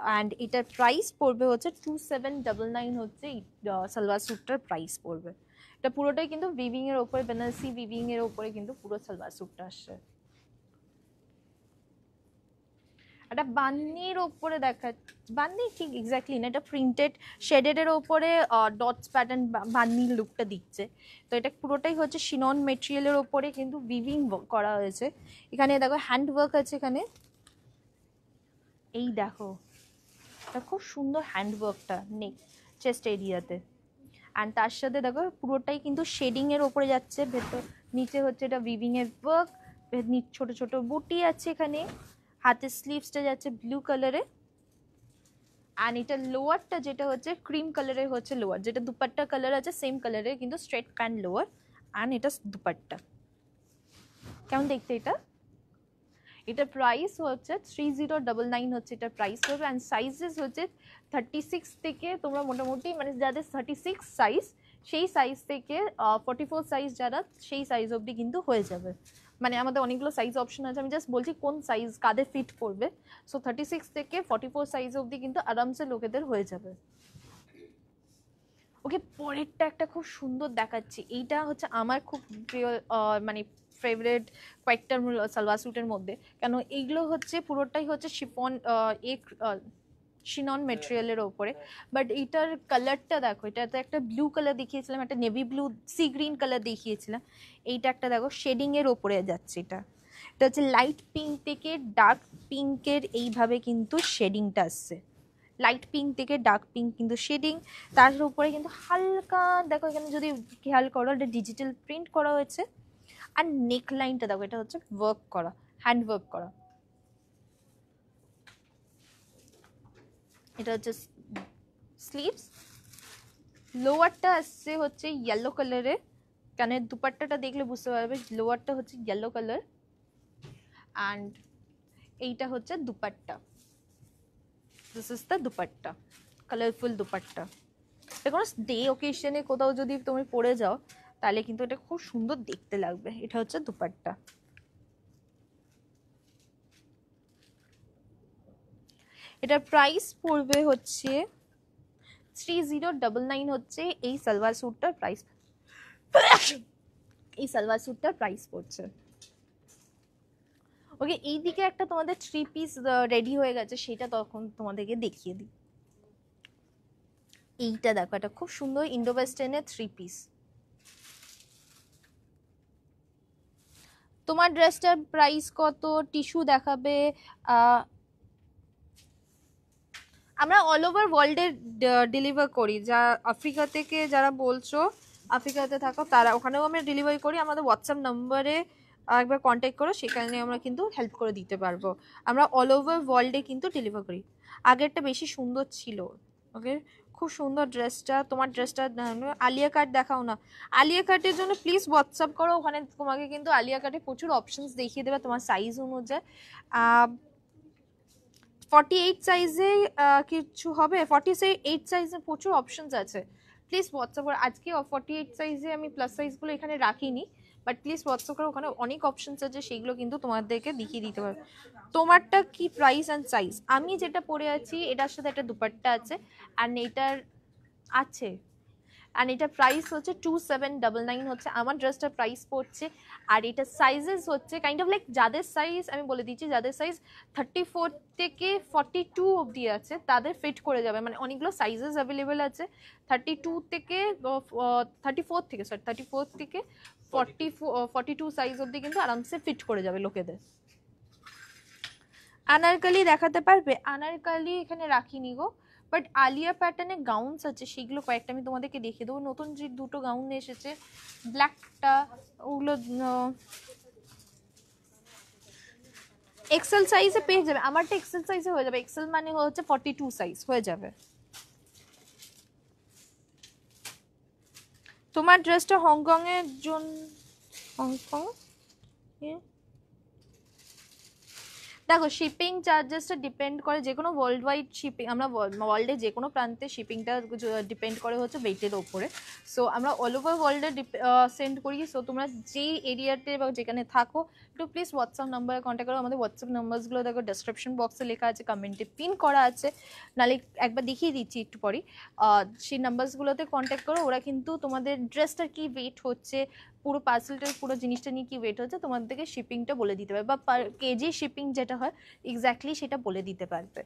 অ্যান্ড এটার প্রাইস পড়বে হচ্ছে 2799 হচ্ছে এই সালোয়ার স্যুটটার প্রাইস পড়বে। এটা পুরোটাই কিন্তু উইভিং এর ওপরে, বেনারসি উইভিং এর ওপরে কিন্তু পুরো সালোয়ার স্যুটটা আসছে। একটা বান্নির ওপরে দেখা, বান্নি ঠিক এক্স্যাক্টলি না, এটা প্রিন্টেড শেডেড এর ওপরে ডটস প্যাটার্ন বান্নির লুকটা দিচ্ছে। তো এটা পুরোটাই হচ্ছে শিনন মেটেরিয়ালের ওপরে কিন্তু উইভিং করা হয়েছে। এখানে দেখো হ্যান্ড ওয়ার্ক আছে এখানে, এই দেখো এটা খুব সুন্দর হ্যান্ডওয়ার্কটা নেক চেস্ট এরিয়াতে। অ্যান্ড তার সাথে দেখো পুরোটাই কিন্তু শেডিং এর ওপরে যাচ্ছে, ভেতর নিচে হচ্ছে এটা উইভিং এর ওয়ার্ক, ছোট ছোট বুটি আছে এখানে, হাতের স্লিভসটা যাচ্ছে ব্লু কালারে। অ্যান্ড এটা লোয়ারটা যেটা হচ্ছে ক্রিম কালারের হচ্ছে লোয়ার, যেটা দুপাট্টা কালার আছে সেম কালারের কিন্তু স্ট্রেট প্যান্ট লোয়ার, অ্যান্ড এটা দুপাট্টা। কেমন দেখতে এটা? এটা প্রাইস হচ্ছে 3099 হচ্ছে এটা প্রাইস পড়বে। অ্যান্ড সাইজেস হচ্ছে 36 থেকে তোমরা মোটামুটি মানে যাদের 36 সাইজ সেই সাইজ থেকে 44 সাইজ যারা সেই সাইজ অবধি কিন্তু হয়ে যাবে। মানে আমাদের অনেকগুলো সাইজ অপশন আছে, আমি জাস্ট বলছি কোন সাইজ কাদের ফিট করবে। সো 36 থেকে 44 সাইজ অবধি কিন্তু আরামসে লোকেদের হয়ে যাবে। ওকে, পরেরটা একটা খুব সুন্দর দেখাচ্ছি, এইটা হচ্ছে আমার খুব প্রিয় মানে ফেভারিট কয়েকটার সালোয়ার স্যুটের মধ্যে। কেন এইগুলো হচ্ছে পুরোটাই হচ্ছে শিফন শিনন মেটেরিয়ালের ওপরে, বাট এইটার কালারটা দেখো, এটাতে একটা ব্লু কালার দেখিয়েছিলাম, একটা navy blue sea green colour দেখিয়েছিলাম, এইটা একটা দেখো শেডিং এর ওপরে যাচ্ছে। এটা হচ্ছে লাইট পিঙ্ক থেকে ডার্ক পিঙ্কের এইভাবে কিন্তু শেডিংটা আসছে, লাইট পিঙ্ক থেকে ডার্ক পিঙ্ক কিন্তু শেডিং, তার উপরে কিন্তু হালকা দেখো এখানে যদি খেয়াল করো এটা ডিজিটাল প্রিন্ট করা হয়েছে। আর নেক লাইনটা দেখো, এটা হচ্ছে ওয়ার্ক করা, হ্যান্ড ওয়ার্ক করা। এটা হচ্ছে স্লিভস, লোয়ারটা আসছে হচ্ছে ইয়েলো কালারে, কেন দুপাট্টাটা দেখলে বুঝতে পারবে লোয়ারটা হচ্ছে ইয়েলো কালার, অ্যান্ড এইটা হচ্ছে dupatta, this is the dupatta, colourful dupatta. কোনো ডে ওকেশনে কোথাও যদি তুমি পরে যাও তাহলে কিন্তু এটা খুব সুন্দর দেখতে লাগবে। এটা হচ্ছে দুপাট্টা। এটার প্রাইস পড়বে হচ্ছে 3099 হচ্ছে এই সালোয়ার স্যুটটার প্রাইস। এই সালোয়ার স্যুটটার প্রাইস পড়ছে। ওকে, এইদিকে একটা তোমাদের 3 পিস রেডি হয়ে গেছে, সেটা তখন তোমাদেরকে দেখিয়ে দিই। এইটা দেখো, এটা খুব সুন্দর ইন্ডো ওয়েস্টার্নের 3 পিস। তোমার ড্রেসটার প্রাইস কত? টিস্যু দেখাবে। আমরা অল ওভার ওয়ার্ল্ডে ডেলিভার করি। যা আফ্রিকা থেকে যারা বলছো আফ্রিকাতে থাকো, তারা ওখানেও আমরা ডেলিভারি করি। আমাদের হোয়াটসঅ্যাপ নাম্বারে একবার কন্ট্যাক্ট করো, সেখানে আমরা কিন্তু হেল্প করে দিতে পারবো। আমরা অল ওভার ওয়ার্ল্ডে কিন্তু ডেলিভার করি। আগেরটা বেশি সুন্দর ছিল। ওকে, খুব সুন্দর ড্রেসটা। তোমার ড্রেসটা আলিয়া কাট দেখাও না। আলিয়া কাটের জন্য প্লিজ হোয়াটসঅ্যাপ করো, ওখানে তোমাকে কিন্তু আলিয়া কাটে প্রচুর অপশনস দেখিয়ে দেবে তোমার সাইজ অনুযায়ী। 48 সাইজে কিছু হবে? 48 সাইজে প্রচুর অপশনস আছে। প্লিজ হোয়াটসঅ্যাপ করো। আজকে 48 সাইজে আমি প্লাস সাইজগুলো এখানে রাখিনি, বাট প্লিজ হোয়াটসঅ্যাপ করো, ওখানে অনেক অপশনস আছে, সেগুলো কিন্তু তোমাদেরকে দেখিয়ে দিতে পারবে। তোমারটা কি প্রাইস অ্যান্ড সাইজ? আমি যেটা পরে আছি এটার সাথে একটা দুপাট্টা আছে, আর এটার আছে, আর এটা প্রাইস হচ্ছে 2799 হচ্ছে আমার ড্রেসটার প্রাইস পড়ছে। আর এটা সাইজেস হচ্ছে কাইন্ড অফ লাইক, যাদের সাইজ আমি বলে দিচ্ছি, যাদের সাইজ 34 থেকে 42 অবধি আছে তাদের ফিট করে যাবে। মানে অনেকগুলো সাইজেস অ্যাভেলেবেল আছে। 32 থেকে 34 থেকে 34 থেকে 42 সাইজ অবধি কিন্তু আরামসে ফিট করে যাবে লোকেদের। আনারকালি দেখাতে পারবে? আনারকালি এখানে রাখিনি গো, বাট আলিয়া প্যাটার্নের গাউনস আছে, সেগুলো কয়েকটা আমি তোমাদেরকে দেখিয়ে দেবো। নতুন যে দুটো গাউন এসেছে, ব্ল্যাকটা, ওগুলো এক্সেল সাইজে পেয়ে যাবে। আমারটা এক্সেল সাইজে হয়ে যাবে। এক্সেল মানে হচ্ছে 42 সাইজ হয়ে যাবে। তোমার ড্রেসটা হংকং এর জন্য, হংকং দেখো শিপিং চার্জেসটা ডিপেন্ড করে, যে কোনো ওয়ার্ল্ড ওয়াইড শিপিং, আমরা ওয়ার্ল্ডে যে কোনো প্রান্তে শিপিংটা ডিপেন্ড করে হচ্ছে ওয়েটের ওপরে। সো আমরা অল ওভার ওয়ার্ল্ডে সেন্ড করি। সো তোমরা যেই এরিয়াতে বা যেখানে থাকো, একটু প্লিজ হোয়াটসঅ্যাপ নাম্বারে কন্ট্যাক্ট করো। আমাদের হোয়াটসঅ্যাপ নাম্বারসগুলো দেখো ডেসক্রিপশন বক্সে লেখা আছে, কমেন্টে পিন করা আছে, নাহলে একবার দেখিয়ে দিচ্ছি একটু পরে। সেই নাম্বারসগুলোতে কন্ট্যাক্ট করো। ওরা কিন্তু তোমাদের ড্রেসটার কি ওয়েট হচ্ছে, পুরো পার্সেলটার পুরো জিনিসটা নিয়ে কি ওয়েট হচ্ছে, তোমাদেরকে শিপিংটা বলে দিতে পারবে, বা পার কেজি শিপিং যেটা হয় এক্স্যাক্টলি সেটা বলে দিতে পারবে।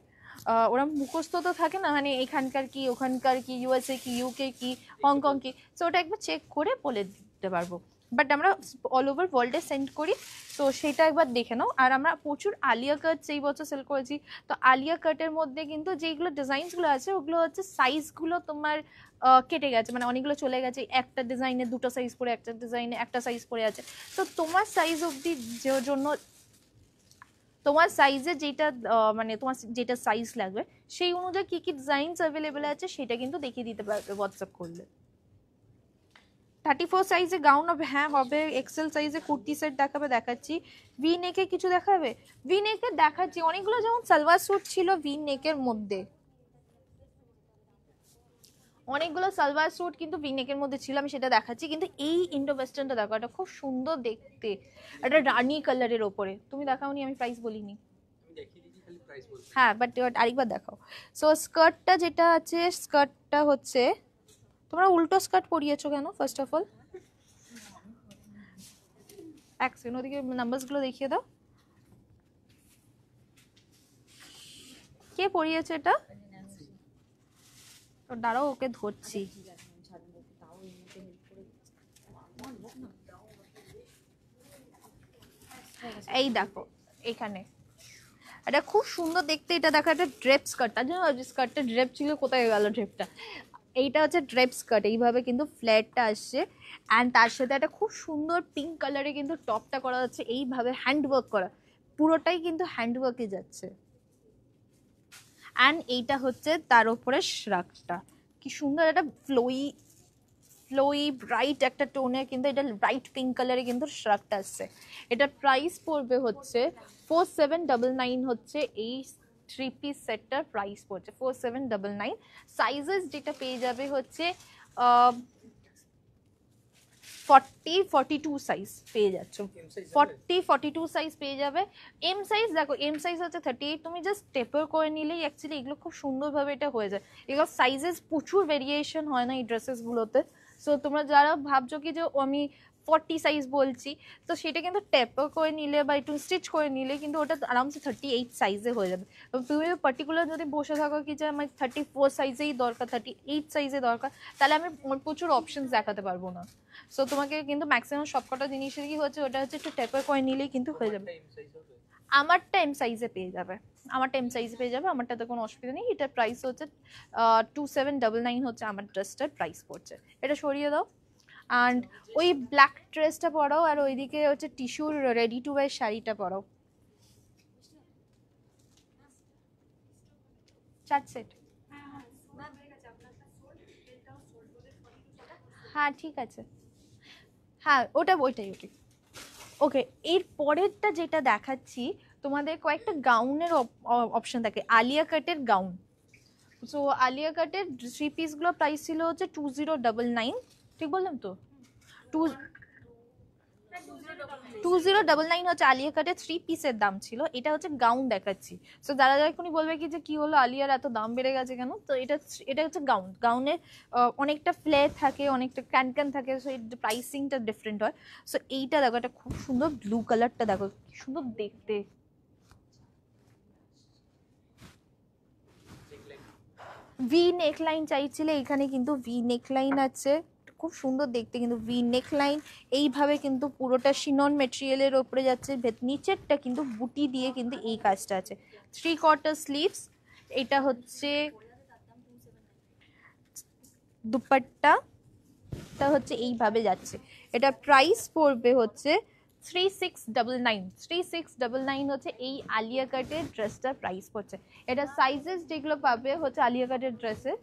ওরা মুখস্থ তো থাকে না, মানে এখানকার কি, ওখানকার কি, ইউএসএ কি, ইউকে কি, হংকং কি, সো ওটা একবার চেক করে বলে দিতে পারবো। বাট আমরা অল ওভার ওয়ার্ল্ডে সেন্ড করি, তো সেটা একবার দেখে নাও। আর আমরা প্রচুর আলিয়া কাট সেই বছর সেল করেছি। তো আলিয়া কাটের মধ্যে কিন্তু যেগুলো ডিজাইনসগুলো আছে, ওগুলো হচ্ছে সাইজগুলো তোমার কেটে গেছে, মানে অনেকগুলো চলে গেছে। একটা ডিজাইনে দুটো সাইজ পরে, একটা ডিজাইনে একটা সাইজ পরে আছে। তো তোমার সাইজ অবধি জন্য, তোমার সাইজে যেটা মানে তোমার যেটা সাইজ লাগবে সেই অনুযায়ী কি কি ডিজাইনস অ্যাভেলেবেল আছে সেটা কিন্তু দেখিয়ে দিতে পারবে হোয়াটসঅ্যাপ করলে। 34 সাইজে গাউন হবে? হ্যাঁ হবে। এক্সেল সাইজে কুর্তি সেট দেখাবে? দেখাচ্ছি। ভি নেকে কিছু দেখাবে? ভি নেকে দেখাচ্ছি অনেকগুলো, যেমন সালোয়ার স্যুট ছিল ভি নেকের মধ্যে, অনেকগুলো সালোয়ার স্যুট কিন্তু ভি নেকের মধ্যে ছিল, আমি সেটা দেখাচ্ছি। কিন্তু এই ইন্ডো ওয়েস্টার্নটা দেখো, এটা খুব সুন্দর দেখতে, এটা রানি কালারের ওপরে। তুমি দেখাওনি, আমি প্রাইস বলিনি। হ্যাঁ, বাট আরেকবার দেখাও। সো স্কার্টটা যেটা আছে, স্কার্টটা হচ্ছে, তোমরা উল্টো স্কার্ট পরিয়েছো কেন ফার্স্ট অফ অল? এক সেকেন্ড, ওদিকে নাম্বারসগুলো দেখিয়ে দাও। কে পরিয়েছে এটা? দাঁড়াও, ওকে ধরছি। এই দেখো এখানে, এটা খুব সুন্দর দেখতে। এটা দেখো, একটা ড্রেপ স্কার্টটা, জানো স্কার্টটা ড্রেপ ছিল, কোথায় গেল ড্রেপটা? এইটা হচ্ছে ড্রেপ স্কার্ট, এইভাবে কিন্তু ফ্ল্যাটটা আসছে। অ্যান্ড তার সাথে একটা খুব সুন্দর পিঙ্ক কালারে কিন্তু টপটা করা যাচ্ছে, এইভাবে হ্যান্ডওয়ার্ক করা, পুরোটাই কিন্তু হ্যান্ডওয়ার্কে যাচ্ছে। অ্যান্ড এইটা হচ্ছে তার উপরে শ্রাকটা, কি সুন্দর একটা ফ্লোই ব্রাইট একটা টোনে, কিন্তু এটা ব্রাইট পিঙ্ক কালারে কিন্তু শ্রাকটা আসছে। এটার প্রাইস পড়বে হচ্ছে 4799 হচ্ছে এই 3 পিস সেটটার প্রাইস পড়ছে 4799। সাইজেস যেটা পেয়ে যাবে হচ্ছে 40-42 সাইজ পেয়ে যাচ্ছ, M size 40-42 সাইজ পেয়ে যাবে। এম সাইজ দেখো, এম সাইজ হচ্ছে 38, তুমি জাস্ট টেপার করে নিলেই অ্যাকচুয়ালি এগুলো খুব সুন্দরভাবে এটা হয়ে যায়। এগুলো সাইজেস প্রচুর ভেরিয়েশন হয় না এই ড্রেসেসগুলোতে। সো তোমরা যারা ভাবছো কি যে আমি 40 সাইজ বলছি, তো সেটা কিন্তু টেপার করে নিলে বা একটু স্টিচ করে নিলে কিন্তু ওটা আরামসে 38 সাইজে হয়ে যাবে। তুমি পার্টিকুলার যদি বসে থাকো কি যে আমার 34 সাইজেই দরকার, 38 সাইজে দরকার, তাহলে আমি প্রচুর অপশনস দেখাতে পারবো না। সো তোমাকে কিন্তু ম্যাক্সিমাম সবকটা জিনিসের কি হচ্ছে, ওটা হচ্ছে একটু টেপার করে নিলেই কিন্তু হয়ে যাবে। M size হবে। আমারটা এম সাইজে পেয়ে যাবে, আমারটা এম সাইজে পেয়ে যাবে, আমারটাতে কোনো অসুবিধা নেই। এটার প্রাইস হচ্ছে 2799 হচ্ছে আমার ড্রেসটার প্রাইস পড়ছে। এটা সরিয়ে দাও অ্যান্ড ওই ব্ল্যাক ড্রেসটা পরাও, আর ওইদিকে হচ্ছে টিস্যুর রেডি টু ওয়্যার শাড়িটা পরাও। 4 সেট। হ্যাঁ ঠিক আছে, হ্যাঁ ওইটাই ওইটাই। ওকে, এর পরেরটা যেটা দেখাচ্ছি তোমাদের কয়েকটা গাউনের অপশন থাকে, আলিয়া কাটের গাউন। সো আলিয়া কাটের 3 পিসগুলো প্রাইস ছিল হচ্ছে 2099, ঠিক বললাম তো? 2099 হচ্ছে আলিয়া কাটের 3 পিসের দাম ছিল। এটা হচ্ছে গাউন দেখাচ্ছি। সো যারা যারা এখনই বলবে কি যে কি হলো আলিয়ার এত দাম বেড়ে গেছে কেন, তো এটা হচ্ছে গাউন। গাউনের অনেকটা ফ্লেয়ার থাকে, অনেকটা ক্যান থাকে, সো এর প্রাইসিংটা ডিফারেন্ট হয়। সো এইটা দেখো, এটা খুব সুন্দর ব্লু কালারটা দেখো, কি সুন্দর দেখতে। ভি নেকলাইন চাইছিলে, এখানে কিন্তু ভি নেকলাইন আছে, খুব সুন্দর দেখতে কিন্তু ভি নেকলাইন। এইভাবে কিন্তু পুরোটা শিনন মেটেরিয়ালের ওপরে যাচ্ছে, নিচেরটা কিন্তু বুটি দিয়ে কিন্তু এই কাজটা আছে। 3/4 স্লিভস। এটা হচ্ছে দুপাট্টা, এটা হচ্ছে এইভাবে যাচ্ছে। এটা প্রাইস পড়বে হচ্ছে 3699 হচ্ছে এই আলিয়া কাটের ড্রেসটার প্রাইস পড়ছে। এটা সাইজেস যেগুলো পাবে হচ্ছে আলিয়া কাটের ড্রেসে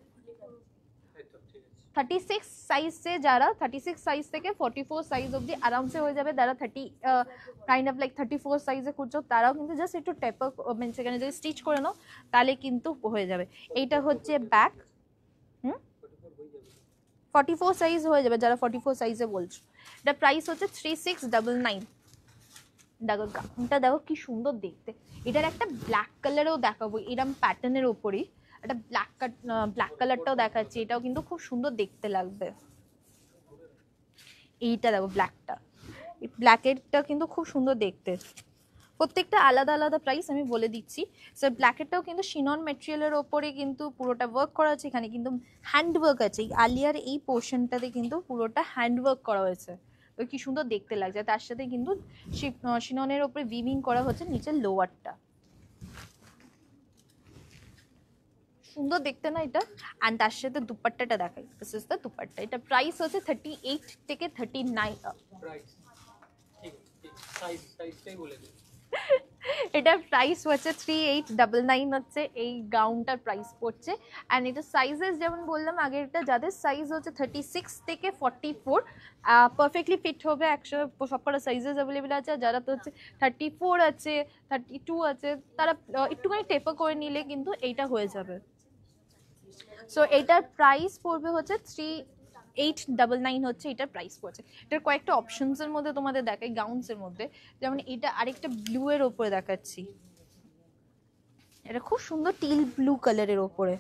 36 সাইজে, যারা 36 সাইজ থেকে 44 সাইজ অবধি আরামসে হয়ে যাবে। যারা 34 সাইজে খুঁজছো তারাও কিন্তু জাস্ট একটু টেপার মানে সেখানে যদি স্টিচ করে নাও তাহলে কিন্তু হয়ে যাবে। এইটা হচ্ছে ব্যাক, 44 সাইজ হয়ে যাবে যারা 44 সাইজে বলছো। এটা প্রাইস হচ্ছে 3699। দেখো গাউনটা দেখো কি সুন্দর দেখতে। এটার একটা ব্ল্যাক কালারও দেখাবো, এরকম প্যাটার্নের ওপরই একটা ব্ল্যাক কালারটাও দেখাচ্ছি, এটাও কিন্তু খুব সুন্দর দেখতে লাগবে। এইটা দেখো ব্ল্যাকটা, এই ব্ল্যাকেরটা কিন্তু খুব সুন্দর দেখতে। প্রত্যেকটা আলাদা আলাদা প্রাইস আমি বলে দিচ্ছি। স্যার ব্ল্যাকেটটাও কিন্তু শিনন মেটেরিয়ালের ওপরে কিন্তু পুরোটা ওয়ার্ক করা আছে, এখানে কিন্তু হ্যান্ড ওয়ার্ক আছে। এই আলিয়ার এই পোর্শনটাতে কিন্তু পুরোটা হ্যান্ড ওয়ার্ক করা হয়েছে, তো কি সুন্দর দেখতে লাগছে। তার সাথে কিন্তু শিননের ওপরে উইভিং করা হচ্ছে নিচের লোয়ারটা, সুন্দর দেখতে না এটা। অ্যান্ড তার সাথে দুপাট্টাটা দেখাই, দিস ইজ দ্য দুপাট্টা। এটা প্রাইস হচ্ছে 38 থেকে 39। প্রাইস ঠিক ঠিক সাইজটাই বলে দিই। এটার প্রাইস হচ্ছে 3899 হচ্ছে এই গাউনটার প্রাইস পড়ছে। অ্যান্ড এটা সাইজেস যেমন বললাম আগেরটা, যাদের সাইজ হচ্ছে 36 থেকে 44 পারফেক্টলি ফিট হবে, একসাথে সবকটা সাইজেস অ্যাভেলেবেল আছে। যারা তো হচ্ছে 34 আছে, 32 আছে, তারা একটুখানি টেপার করে নিলে কিন্তু এইটা হয়ে যাবে। সো এটার প্রাইস পড়বে হচ্ছে 3899 হচ্ছে এটার প্রাইস পড়ছে। এটার কয়েকটা অপশনসের মধ্যে তোমাদের দেখাই গাউন্সের মধ্যে, যেমন এটা আরেকটা ব্লু এর ওপরে দেখাচ্ছি, এটা খুব সুন্দর টিল ব্লু কালারের ওপরে।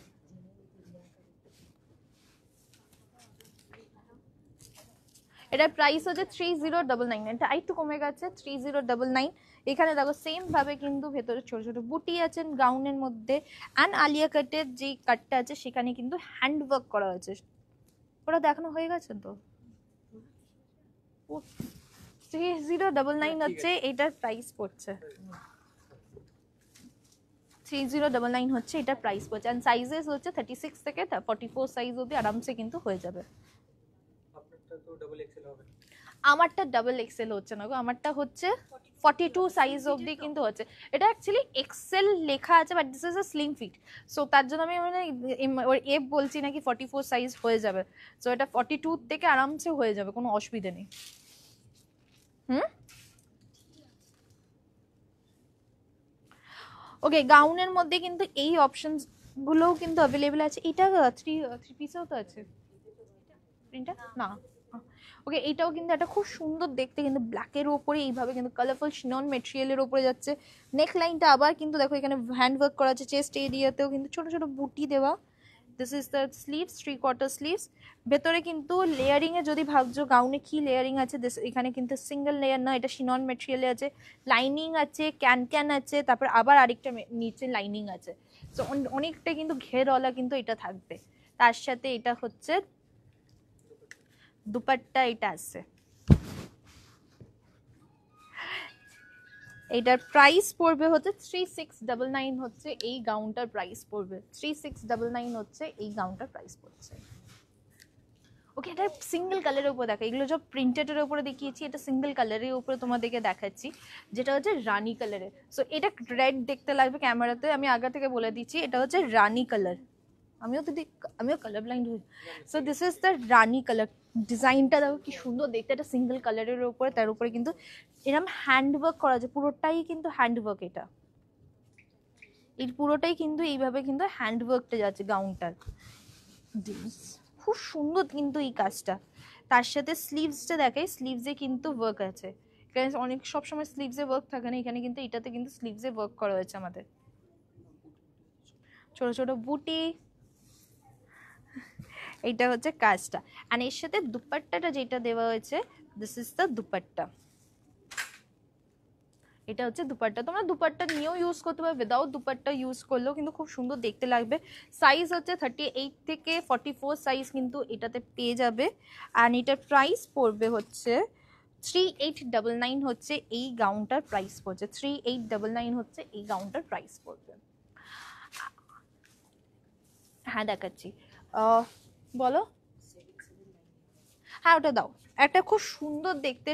এটার প্রাইস হচ্ছে 3099, এটা একটু কমে গেছে 3099। এখানে দেখো সেম ভাবে কিন্তু ভেতরে ছোট ছোট বুটি আছে গাউনের মধ্যে। অ্যান্ড আলিয়া কাটের যে কাটটা আছে সেখানে কিন্তু হ্যান্ড ওয়ার্ক করা হয়েছে। ওটা দেখানো হয়ে গেছে তো। 3099 হচ্ছে এটার প্রাইস পড়ছে, 3099 হচ্ছে এটার প্রাইস পড়ছে। অ্যান্ড সাইজেস হচ্ছে 36 থেকে 44 সাইজ অবধি আরামসে কিন্তু হয়ে যাবে। আপনারটা তো ডাবল এক্সেল হবে। আমারটা ডাবল এক্সেল হচ্ছে না গো, আমারটা হচ্ছে 42 সাইজ অবধি কিন্তু হচ্ছে। এটা অ্যাকচুয়ালি এক্সেল লেখা আছে but this is a slim fit, so তার জন্য আমি মানে এফ বলছি নাকি 44 সাইজ হয়ে যাবে। সো এটা 42 থেকে আরামসে হয়ে যাবে, কোনো অসুবিধা নেই। ওকে, গাউনের মধ্যে কিন্তু এই অপশনস গুলোও কিন্তু অ্যাভেলেবেল আছে। এটা থ্রি পিসেও তো আছে প্রিন্টটা না। ওকে, এইটাও কিন্তু একটা খুব সুন্দর দেখতে, কিন্তু ব্ল্যাকের ওপরে এইভাবে কিন্তু কালারফুল শিনন মেটেরিয়ালের ওপরে যাচ্ছে। নেক লাইনটা আবার কিন্তু দেখো এখানে হ্যান্ড ওয়ার্ক করা আছে, চেস্ট এরিয়াতেও কিন্তু ছোট ছোট বুটি দেওয়া। This is the sleeves, 3/4 sleeves. ভেতরে কিন্তু লেয়ারিং এ যদি ভাবছো গাউনে কি লেয়ারিং আছে, এখানে কিন্তু সিঙ্গেল লেয়ার না, এটা শিনন মেটেরিয়ালে আছে, লাইনিং আছে, ক্যান আছে, তারপর আবার আরেকটা নিচে লাইনিং আছে। সো অনেকটা কিন্তু ঘেরওয়ালা কিন্তু এটা থাকবে। তার সাথে এটা হচ্ছে দুপাট্টা, এটা আছে। এটার প্রাইস পড়বে হচ্ছে 3699 হচ্ছে এই গাউনটার প্রাইস পড়বে, 3699 হচ্ছে এই গাউনটার প্রাইস পড়ছে। ওকে, এটা সিঙ্গেল কালারের উপর দেখা, এগুলো সব প্রিন্টেডের উপরে দেখিয়েছি, এটা সিঙ্গেল কালারের উপরে তোমাদেরকে দেখাচ্ছি, যেটা হচ্ছে রানি কালারের। সো এটা রেড দেখতে লাগবে ক্যামেরাতে, আমি আগে থেকে বলে দিচ্ছি এটা হচ্ছে রানি কালার। আমিও কালার ব্লাইন্ড হই। So this is the Rani colour. ডিজাইনটা দেখো কি সুন্দর দেখতে, এটা সিঙ্গেল কালারের উপরে, তার উপরে কিন্তু এরকম হ্যান্ডওয়ার্ক করা আছে, পুরোটাই কিন্তু হ্যান্ডওয়ার্ক। এটা এই পুরোটাই কিন্তু এইভাবে কিন্তু হ্যান্ডওয়ার্কটা যাচ্ছে গাউনটার। খুব সুন্দর কিন্তু এই কাজটা। তার সাথে স্লিভসটা দেখাই, স্লিভসে কিন্তু ওয়ার্ক আছে, এখানে অনেক সবসময় স্লিভসে ওয়ার্ক থাকে না, এখানে কিন্তু এটাতে কিন্তু স্লিভসে ওয়ার্ক করা হয়েছে আমাদের, ছোট ছোট বুটি। এইটা হচ্ছে কাজটা। আর এর সাথে দুপাট্টাটা যেটা দেওয়া হয়েছে, দিস ইজ দ্য দুপাট্টা। এটা হচ্ছে দুপাট্টা, তোমরা দুপাট্টা নিয়েও ইউজ করতে পারবে, উইদাউট দুপাট্টা ইউজ করলেও কিন্তু খুব সুন্দর দেখতে লাগবে। সাইজ হচ্ছে 38 থেকে 44 সাইজ কিন্তু এটাতে পেয়ে যাবে। আর এটার প্রাইস পড়বে হচ্ছে 3899 হচ্ছে এই গাউনটার প্রাইস পড়ছে, 3899 হচ্ছে এই গাউনটার প্রাইস পড়বে। হ্যাঁ দেখাচ্ছি, বলো। হ্যাঁ ওটা দাও, একটা খুব সুন্দর দেখতে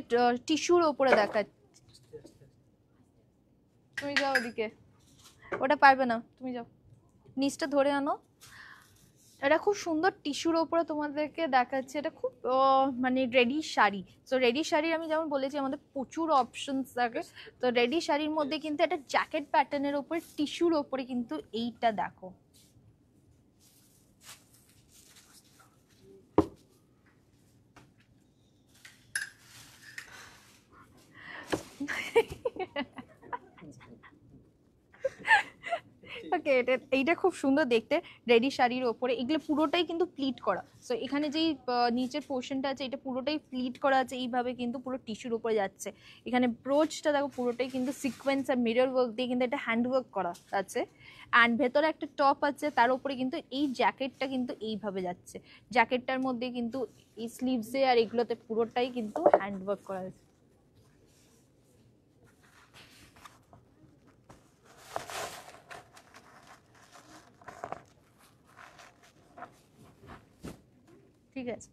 টিস্যুর ওপরে দেখাচ্ছি। তুমি যাও ওদিকে, ওটা পারবে না, তুমি যাও, নিচটা ধরে আনো। এটা খুব সুন্দর টিস্যুর ওপরে তোমাদেরকে দেখাচ্ছে, এটা খুব মানে ready sari. So ready sari আমি যেমন বলেছি আমাদের প্রচুর অপশনস থাকে, তো রেডি শাড়ির মধ্যে কিন্তু একটা জ্যাকেট প্যাটার্নের ওপরে টিস্যুর ওপরে কিন্তু এইটা দেখো। ওকে, এইটা খুব সুন্দর দেখতে, রেডি শাড়ির ওপরে এগুলো পুরোটাই কিন্তু প্লিট করা। সো এখানে যেই নিচের পোর্শনটা আছে এটা পুরোটাই প্লিট করা আছে, এইভাবে কিন্তু পুরো টিস্যুর উপরে যাচ্ছে। এখানে ব্রোচটা দেখো পুরোটাই কিন্তু সিকোয়েন্স আর মিরর ওয়ার্ক দিয়ে কিন্তু এটা হ্যান্ড ওয়ার্ক করা আছে। অ্যান্ড ভেতরে একটা টপ আছে, তার উপরে কিন্তু এই জ্যাকেটটা কিন্তু এইভাবে যাচ্ছে, জ্যাকেটটার মধ্যে কিন্তু এই স্লিভসে আর এগুলোতে পুরোটাই কিন্তু হ্যান্ড ওয়ার্ক করা আছে। ঠিক আছে,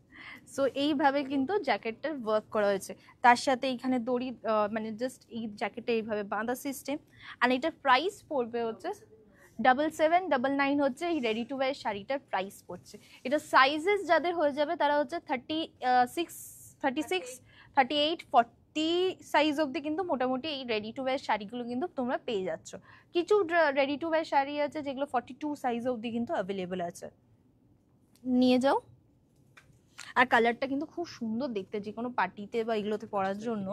সো এইভাবে কিন্তু জ্যাকেটটার ওয়ার্ক করা হয়েছে। তার সাথে এইখানে দড়ি মানে জাস্ট এই জ্যাকেটটা এইভাবে বাঁধা সিস্টেম। আর এটার প্রাইস পড়বে হচ্ছে 7799 হচ্ছে এই রেডি টু ওয়্যার শাড়িটার প্রাইস পড়ছে। এটা সাইজেস যাদের হয়ে যাবে তারা হচ্ছে 36, 38, 40 সাইজ অবধি কিন্তু মোটামুটি এই রেডি টু ওয়্যার শাড়িগুলো কিন্তু তোমরা পেয়ে যাচ্ছ। কিছু রেডি টু ওয়্যার শাড়ি আছে যেগুলো 42 সাইজ অবধি কিন্তু অ্যাভেলেবেল আছে, নিয়ে যাও। আর কালারটা কিন্তু খুব সুন্দর দেখতে, যে কোনো পার্টিতে বা এগুলোতে পরার জন্য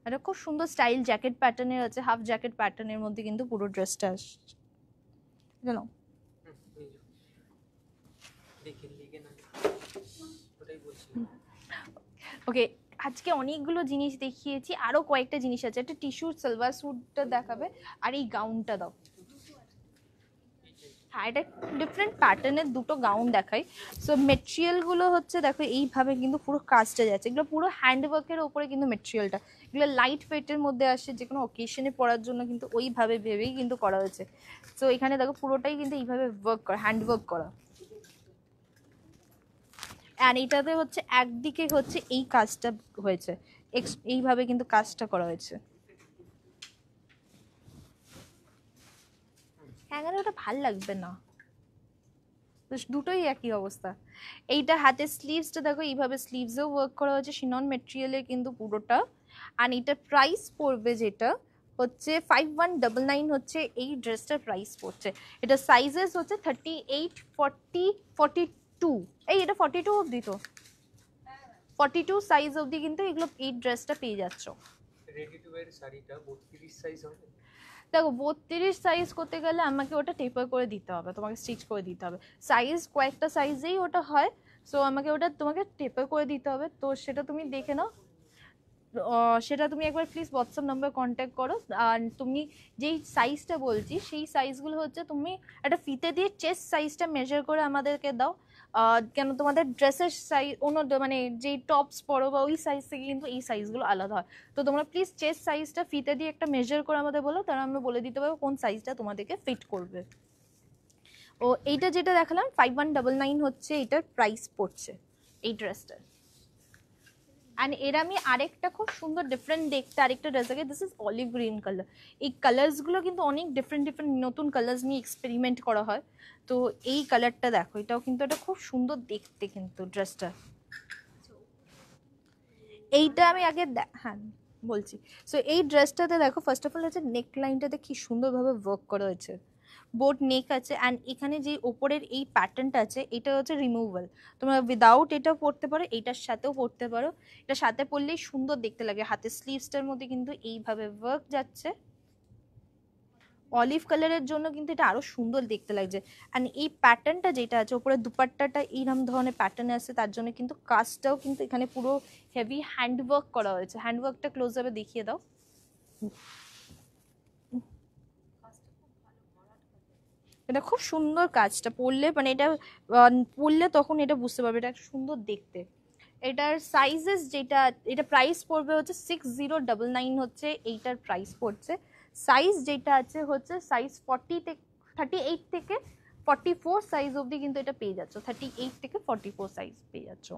এটা খুব সুন্দর স্টাইল জ্যাকেট প্যাটার্নের আছে, হাফ জ্যাকেট প্যাটার্নের মধ্যে কিন্তু পুরো ড্রেসটা আসছে। জানো ওকে, আজকে অনেকগুলো জিনিস দেখিয়েছি, আরো কয়েকটা জিনিস আছে। একটা টিস্যুর সালোয়ার স্যুটটা দেখাবে, আর এই গাউনটা দাও। হ্যাঁ, এটা ডিফারেন্ট প্যাটার্নের দুটো গাউন দেখাই। সো মেটেরিয়ালগুলো হচ্ছে দেখো এইভাবে কিন্তু পুরো কাজটা যাচ্ছে, এগুলো পুরো হ্যান্ডওয়ার্কের ওপরে কিন্তু মেটেরিয়ালটা, এগুলো লাইট ওয়েটের মধ্যে আসে, যে কোনো অকেশনে পরার জন্য কিন্তু ওইভাবে ভেবেই কিন্তু করা হয়েছে। সো এখানে দেখো পুরোটাই কিন্তু এইভাবে ওয়ার্ক করা, হ্যান্ডওয়ার্ক করা। অ্যান্ড এটাতে হচ্ছে একদিকে হচ্ছে এই কাজটা হয়েছে, এইভাবে কিন্তু কাজটা করা হয়েছে। এখানে ওটা ভাল লাগবে না, দুটোই একই অবস্থা। এইটা হাতের স্লিভসটা দেখো এইভাবে স্লিভসেও ওয়ার্ক করা হয়েছে শিনন মেটেরিয়ালে কিন্তু পুরোটা। আর এটার প্রাইস পড়বে যেটা হচ্ছে 5199 হচ্ছে এই ড্রেসটার প্রাইস পড়ছে। এটা সাইজেস হচ্ছে 38, 40, 42, এই এটা 42 অবধি তো 42 সাইজ অবধি কিন্তু এগুলো এই ড্রেসটা পেয়ে যাচ্ছ। রেডি টু ওয়্যার শাড়িটা 32 সাইজ হবে? দেখো 32 সাইজ করতে গেলে আমাকে ওটা টেপার করে দিতে হবে, তোমাকে স্টিচ করে দিতে হবে। সাইজ কয়েকটা সাইজেই ওটা হয়, সো আমাকে ওটা তোমাকে টেপার করে দিতে হবে। তো সেটা তুমি দেখে নাও, সেটা তুমি একবার প্লিজ হোয়াটসঅ্যাপ নাম্বার কন্ট্যাক্ট করো। আর তুমি যেই সাইজটা বলছি সেই সাইজগুলো হচ্ছে তুমি একটা ফিতে দিয়ে চেস্ট সাইজটা মেজার করে আমাদেরকে দাও। কেন তোমাদের ড্রেসের সাইজ অন্য মানে যেই টপস পরো বা ওই সাইজ থেকে কিন্তু এই সাইজগুলো আলাদা হয়। তো তোমরা প্লিজ চেস্ট সাইজটা ফিতে দিয়ে একটা মেজার করে আমাদের বলো, তারা আমি বলে দিতে পারবো কোন সাইজটা তোমাদেরকে ফিট করবে। ও এইটা যেটা দেখালাম 5199 হচ্ছে এটার প্রাইস পড়ছে এই ড্রেসটার। অ্যান্ড এর আমি আরেকটা খুব সুন্দর ডিফারেন্ট দেখতে আরেকটা ড্রেস আছে, this is olive green colour. এই কালার্সগুলো কিন্তু অনেক ডিফারেন্ট ডিফারেন্ট নতুন কালার্স নিয়ে এক্সপেরিমেন্ট করা হয়। তো এই কালারটা দেখো, এটাও কিন্তু একটা খুব সুন্দর দেখতে কিন্তু ড্রেসটা। এইটা আমি আগে হ্যাঁ বলছি। সো এই ড্রেসটাতে দেখো ফার্স্ট অফ অল হচ্ছে নেক লাইনটাতে কি সুন্দরভাবে ওয়ার্ক করা হয়েছে, বোট নেক আছে। অ্যান্ড এখানে যে ওপরের এই প্যাটার্নটা আছে এটা হচ্ছে রিমুভাল, তোমরা উইদাউট এটাও পরতে পারো, এইটার সাথেও পরতে পারো। এটা সাথে পরলেই সুন্দর দেখতে লাগে। হাতের স্লিভসটার মধ্যে কিন্তু এইভাবে ওয়ার্ক যাচ্ছে, অলিভ কালারের জন্য কিন্তু এটা আরো সুন্দর দেখতে লাগছে। অ্যান্ড এই প্যাটার্নটা যেটা আছে ওপরে দুপাট্টাটা এইরকম ধরনের প্যাটার্ন আছে, তার জন্য কিন্তু কাজটাও কিন্তু এখানে পুরো হেভি হ্যান্ডওয়ার্ক করা হয়েছে। হ্যান্ডওয়ার্কটা ক্লোজ ভাবে দেখিয়ে দাও। এটা খুব সুন্দর কাজটা, পরলে মানে এটা পরলে তখন এটা বুঝতে পারবে এটা সুন্দর দেখতে। এটার সাইজেস যেটা, এটা প্রাইস পড়বে হচ্ছে 6099 হচ্ছে এইটার প্রাইস পড়ছে। সাইজ যেটা আছে হচ্ছে সাইজ 38 থেকে 44 সাইজ অবধি কিন্তু এটা পেয়ে যাচ্ছ, 38 থেকে 44 সাইজ পেয়ে যাচ্ছ।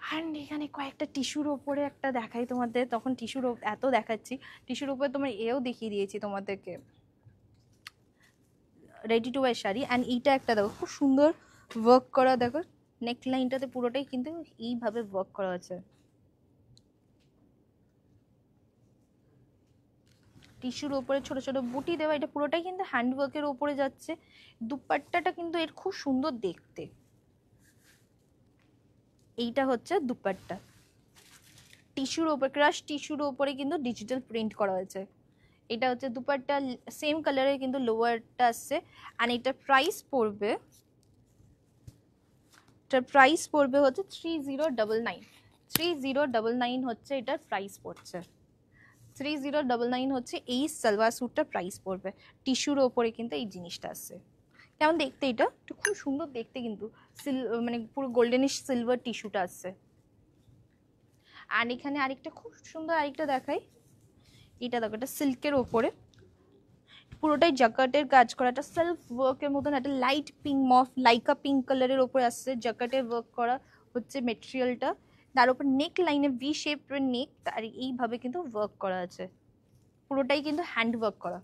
অ্যান্ড এখানে কয়েকটা টিস্যুর ওপরে একটা দেখাই তোমাদের, তখন টিস্যুর এত দেখাচ্ছি, টিস্যুর ওপরে তোমার এও দেখিয়ে দিয়েছি তোমাদেরকে ready to wire sari. And এইটা একটা দেখো খুব সুন্দর ওয়ার্ক করা, দেখো নেক লাইনটাতে পুরোটাই কিন্তু এইভাবে ওয়ার্ক করা আছে। টিস্যুর ওপরে ছোট ছোট বুটি দেওয়া, এটা পুরোটাই কিন্তু হ্যান্ডওয়ার্কের ওপরে যাচ্ছে। দুপাট্টাটা কিন্তু এর খুব সুন্দর দেখতে। এইটা হচ্ছে দুপাট্টা, টিস্যুর ওপর ক্রাশ টিস্যুর ওপরে কিন্তু ডিজিটাল প্রিন্ট করা হয়েছে। এটা হচ্ছে দুপাট্টা, সেম কালারের কিন্তু লোয়ারটা আসছে। আর এটার প্রাইস পড়বে, হচ্ছে 3099। 3099 হচ্ছে এটার প্রাইস পড়ছে। 3099 হচ্ছে এই সালোয়ার স্যুটটার প্রাইস পড়বে। টিস্যুর ওপরে কিন্তু এই জিনিসটা আসছে। কেমন দেখতে এটা, একটু খুব সুন্দর দেখতে কিন্তু মানে পুরো গোল্ডেনিশ সিলভার টিস্যুটা আসছে। আর এখানে আরেকটা খুব সুন্দর আরেকটা দেখাই, এটা দেখো এটা সিল্কের ওপরে পুরোটাই জাকার্টের কাজ করা, একটা সেলফ ওয়ার্কের মতন একটা লাইট পিঙ্ক মফ লাইকা পিঙ্ক কালারের ওপরে আসছে। জাকার্টের ওয়ার্ক করা হচ্ছে মেটেরিয়ালটা, তার উপর নেক লাইনে ভি শেপের নেক, আর এইভাবে কিন্তু ওয়ার্ক করা আছে, পুরোটাই কিন্তু হ্যান্ড ওয়ার্ক করা।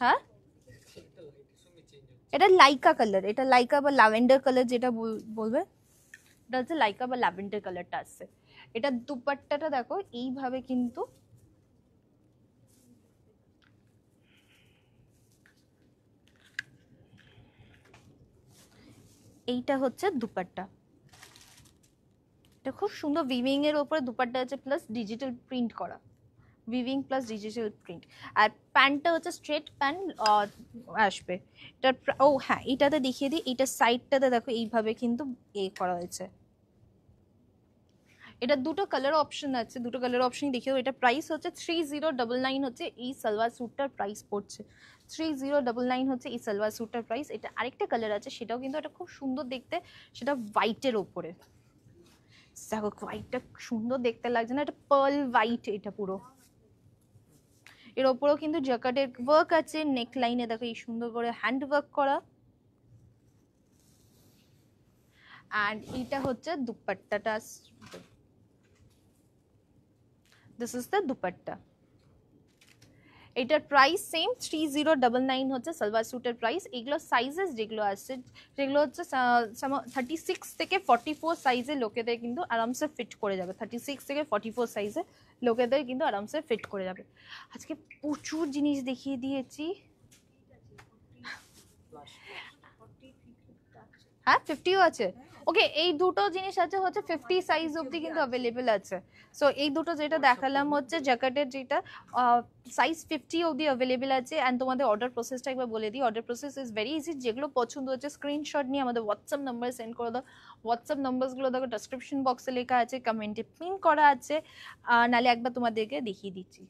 হ্যাঁ এটা লাইকা কালার, এটা লাইকা বা ল্যাভেন্ডার কালার যেটা বলবে, এটা হচ্ছে লাইকা বা ল্যাভেন্ডার কালারটা আসছে। এটা দুপাট্টাটা দেখো এইভাবে কিন্তু এইটা হচ্ছে দুপাট্টা, এটা খুব সুন্দর উইভিং এর উপরে দুপাট্টা আছে প্লাস ডিজিটাল প্রিন্ট করা, উইভিং প্লাস ডিজিটাল প্রিন্ট। আর প্যান্টটা হচ্ছে স্ট্রেট প্যান্ট আসবে। এটা ও হ্যাঁ এটাতে দেখিয়ে দিই, এইটা সাইডটাতে দেখো এইভাবে কিন্তু করা হয়েছে। এটা দুটো কালার অপশন আছে, দুটো কালার অপশনই দেখিয়ে। এটা প্রাইস হচ্ছে 3099 হচ্ছে এই সালোয়ার স্যুটটার প্রাইস পড়ছে। 3099 হচ্ছে এই সালোয়ার স্যুটটার প্রাইস। এটা আরেকটা কালার আছে, সেটাও কিন্তু এটা খুব সুন্দর দেখতে, সেটা হোয়াইটের ওপরে। দেখো হোয়াইটটা সুন্দর দেখতে লাগছে না, এটা পার্ল হোয়াইট, এটা পুরো এর ওপরেও কিন্তু জ্যাকেটের ওয়ার্ক আছে। নেক লাইনে দেখো এই সুন্দর করে হ্যান্ড ওয়ার্ক করা। অ্যান্ড এইটা হচ্ছে দুপাট্টাটা, দিস ইজ দ্য দুপাট্টা। এটার প্রাইস সেম 3099 হচ্ছে সালোয়ার স্যুটের প্রাইস। এগুলো সাইজেস যেগুলো আসছে সেগুলো হচ্ছে 36 থেকে 44 সাইজে লোকেদের কিন্তু আরামসে ফিট করে যাবে। 36 থেকে 44 সাইজে লোকেদের কিন্তু আরামসে ফিট করে যাবে। আজকে প্রচুর জিনিস দেখিয়ে দিয়েছি। হ্যাঁ 50ও আছে। ওকে, এই দুটো জিনিস আছে হচ্ছে 50 সাইজ অবধি কিন্তু অ্যাভেলেবেল আছে। সো এই দুটো যেটা দেখালাম হচ্ছে জ্যাকেটের, যেটা সাইজ 50 অবধি অ্যাভেলেবেল আছে। অ্যান্ড তোমাদের অর্ডার প্রসেসটা একবার বলে দিই। Order process is very easy. যেগুলো পছন্দ হচ্ছে স্ক্রিনশট নিয়ে আমাদের হোয়াটসঅ্যাপ নাম্বারে সেন্ড করে দাও। হোয়াটসঅ্যাপ নাম্বারসগুলো দেখো ডেসক্রিপশন বক্সে লেখা আছে, কমেন্টে পিন করা আছে, নাহলে একবার তোমাদেরকে দেখিয়ে দিচ্ছি।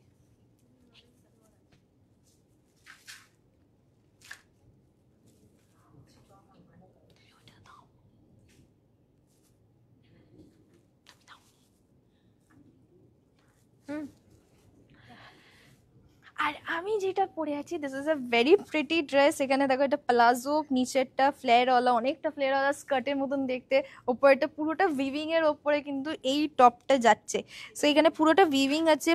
আর আমি যেটা পরে আছি, this is a very pretty dress. এখানে দেখো এটা প্লাজো, নিচেরটা ফ্লেয়ারওয়ালা, অনেকটা ফ্লেয়ারওয়ালা স্কার্টের মতন দেখতে, ওপরটা পুরোটা উইভিং এর ওপরে কিন্তু এই টপটা যাচ্ছে। সো এখানে পুরোটা উইভিং আছে।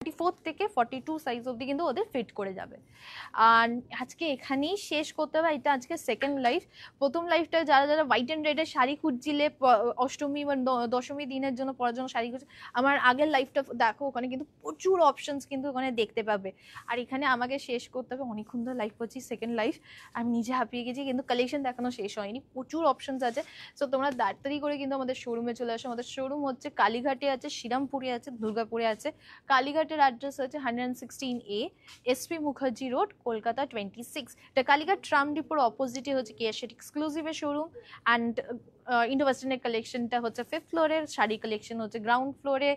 44 থেকে 42 সাইজ অবধি কিন্তু ওদের ফিট করে যাবে। আর আজকে এখানেই শেষ করতে হবে। এটা আজকে সেকেন্ড লাইভ। প্রথম লাইভটা যারা যারা হোয়াইট অ্যান্ড রেডের শাড়ি খুঁজছিলে, অষ্টমী বা দশমী দিনের জন্য পরার জন্য শাড়ি খুঁজছে, আমার আগের লাইভটা দেখো, ওখানে কিন্তু প্রচুর অপশনস কিন্তু ওখানে দেখতে পাবে। আর এখানে আমাকে শেষ করতে হবে, অনেকক্ষণ ধরে লাইভ করছি, সেকেন্ড লাইভ, আমি নিজে হাঁপিয়ে গেছি, কিন্তু কালেকশন দেখানো শেষ হয়নি, প্রচুর অপশনস আছে। সো তোমরা তাড়াতাড়ি করে কিন্তু আমাদের শোরুমে চলে আসো। আমাদের শোরুম হচ্ছে কালীঘাটে আছে, শ্রীরামপুরে আছে, দুর্গাপুরে আছে। কালীঘাটের অ্যাড্রেস হচ্ছে 116A SP Mukherjee road, Kolkata 26। এটা কালীঘাট ট্রাম ডিপোর অপোজিটে হচ্ছে কেয়াশেড এক্সক্লুসিভের শোরুম। অ্যান্ড ইন্ডো ওয়েস্টার্নের কালেকশনটা হচ্ছে 5th ফ্লোরে, শাড়ি কালেকশন হচ্ছে গ্রাউন্ড ফ্লোরে,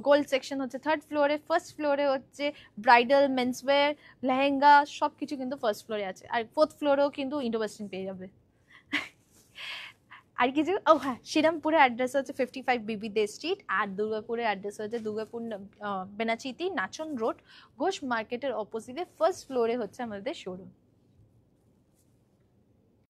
গোল্ড সেকশন হচ্ছে 3rd ফ্লোরে, 1st ফ্লোরে হচ্ছে ব্রাইডাল, মেন্সওয়্যার, লেহেঙ্গা সব কিছু কিন্তু 1st ফ্লোরে আছে। আর 4th ফ্লোরেও কিন্তু ইন্ডো ওয়েস্টার্ন পেয়ে যাবে। আর কিছু, ও হ্যাঁ, শ্রীরামপুরের অ্যাড্রেস হচ্ছে 55 বিবি দে স্ট্রিট। আর দুর্গাপুরের অ্যাড্রেস হচ্ছে দুর্গাপুর বেনাচিতি নাচন রোড, ঘোষ মার্কেটের অপোজিটে 1st ফ্লোরে হচ্ছে আমাদের শোরুম।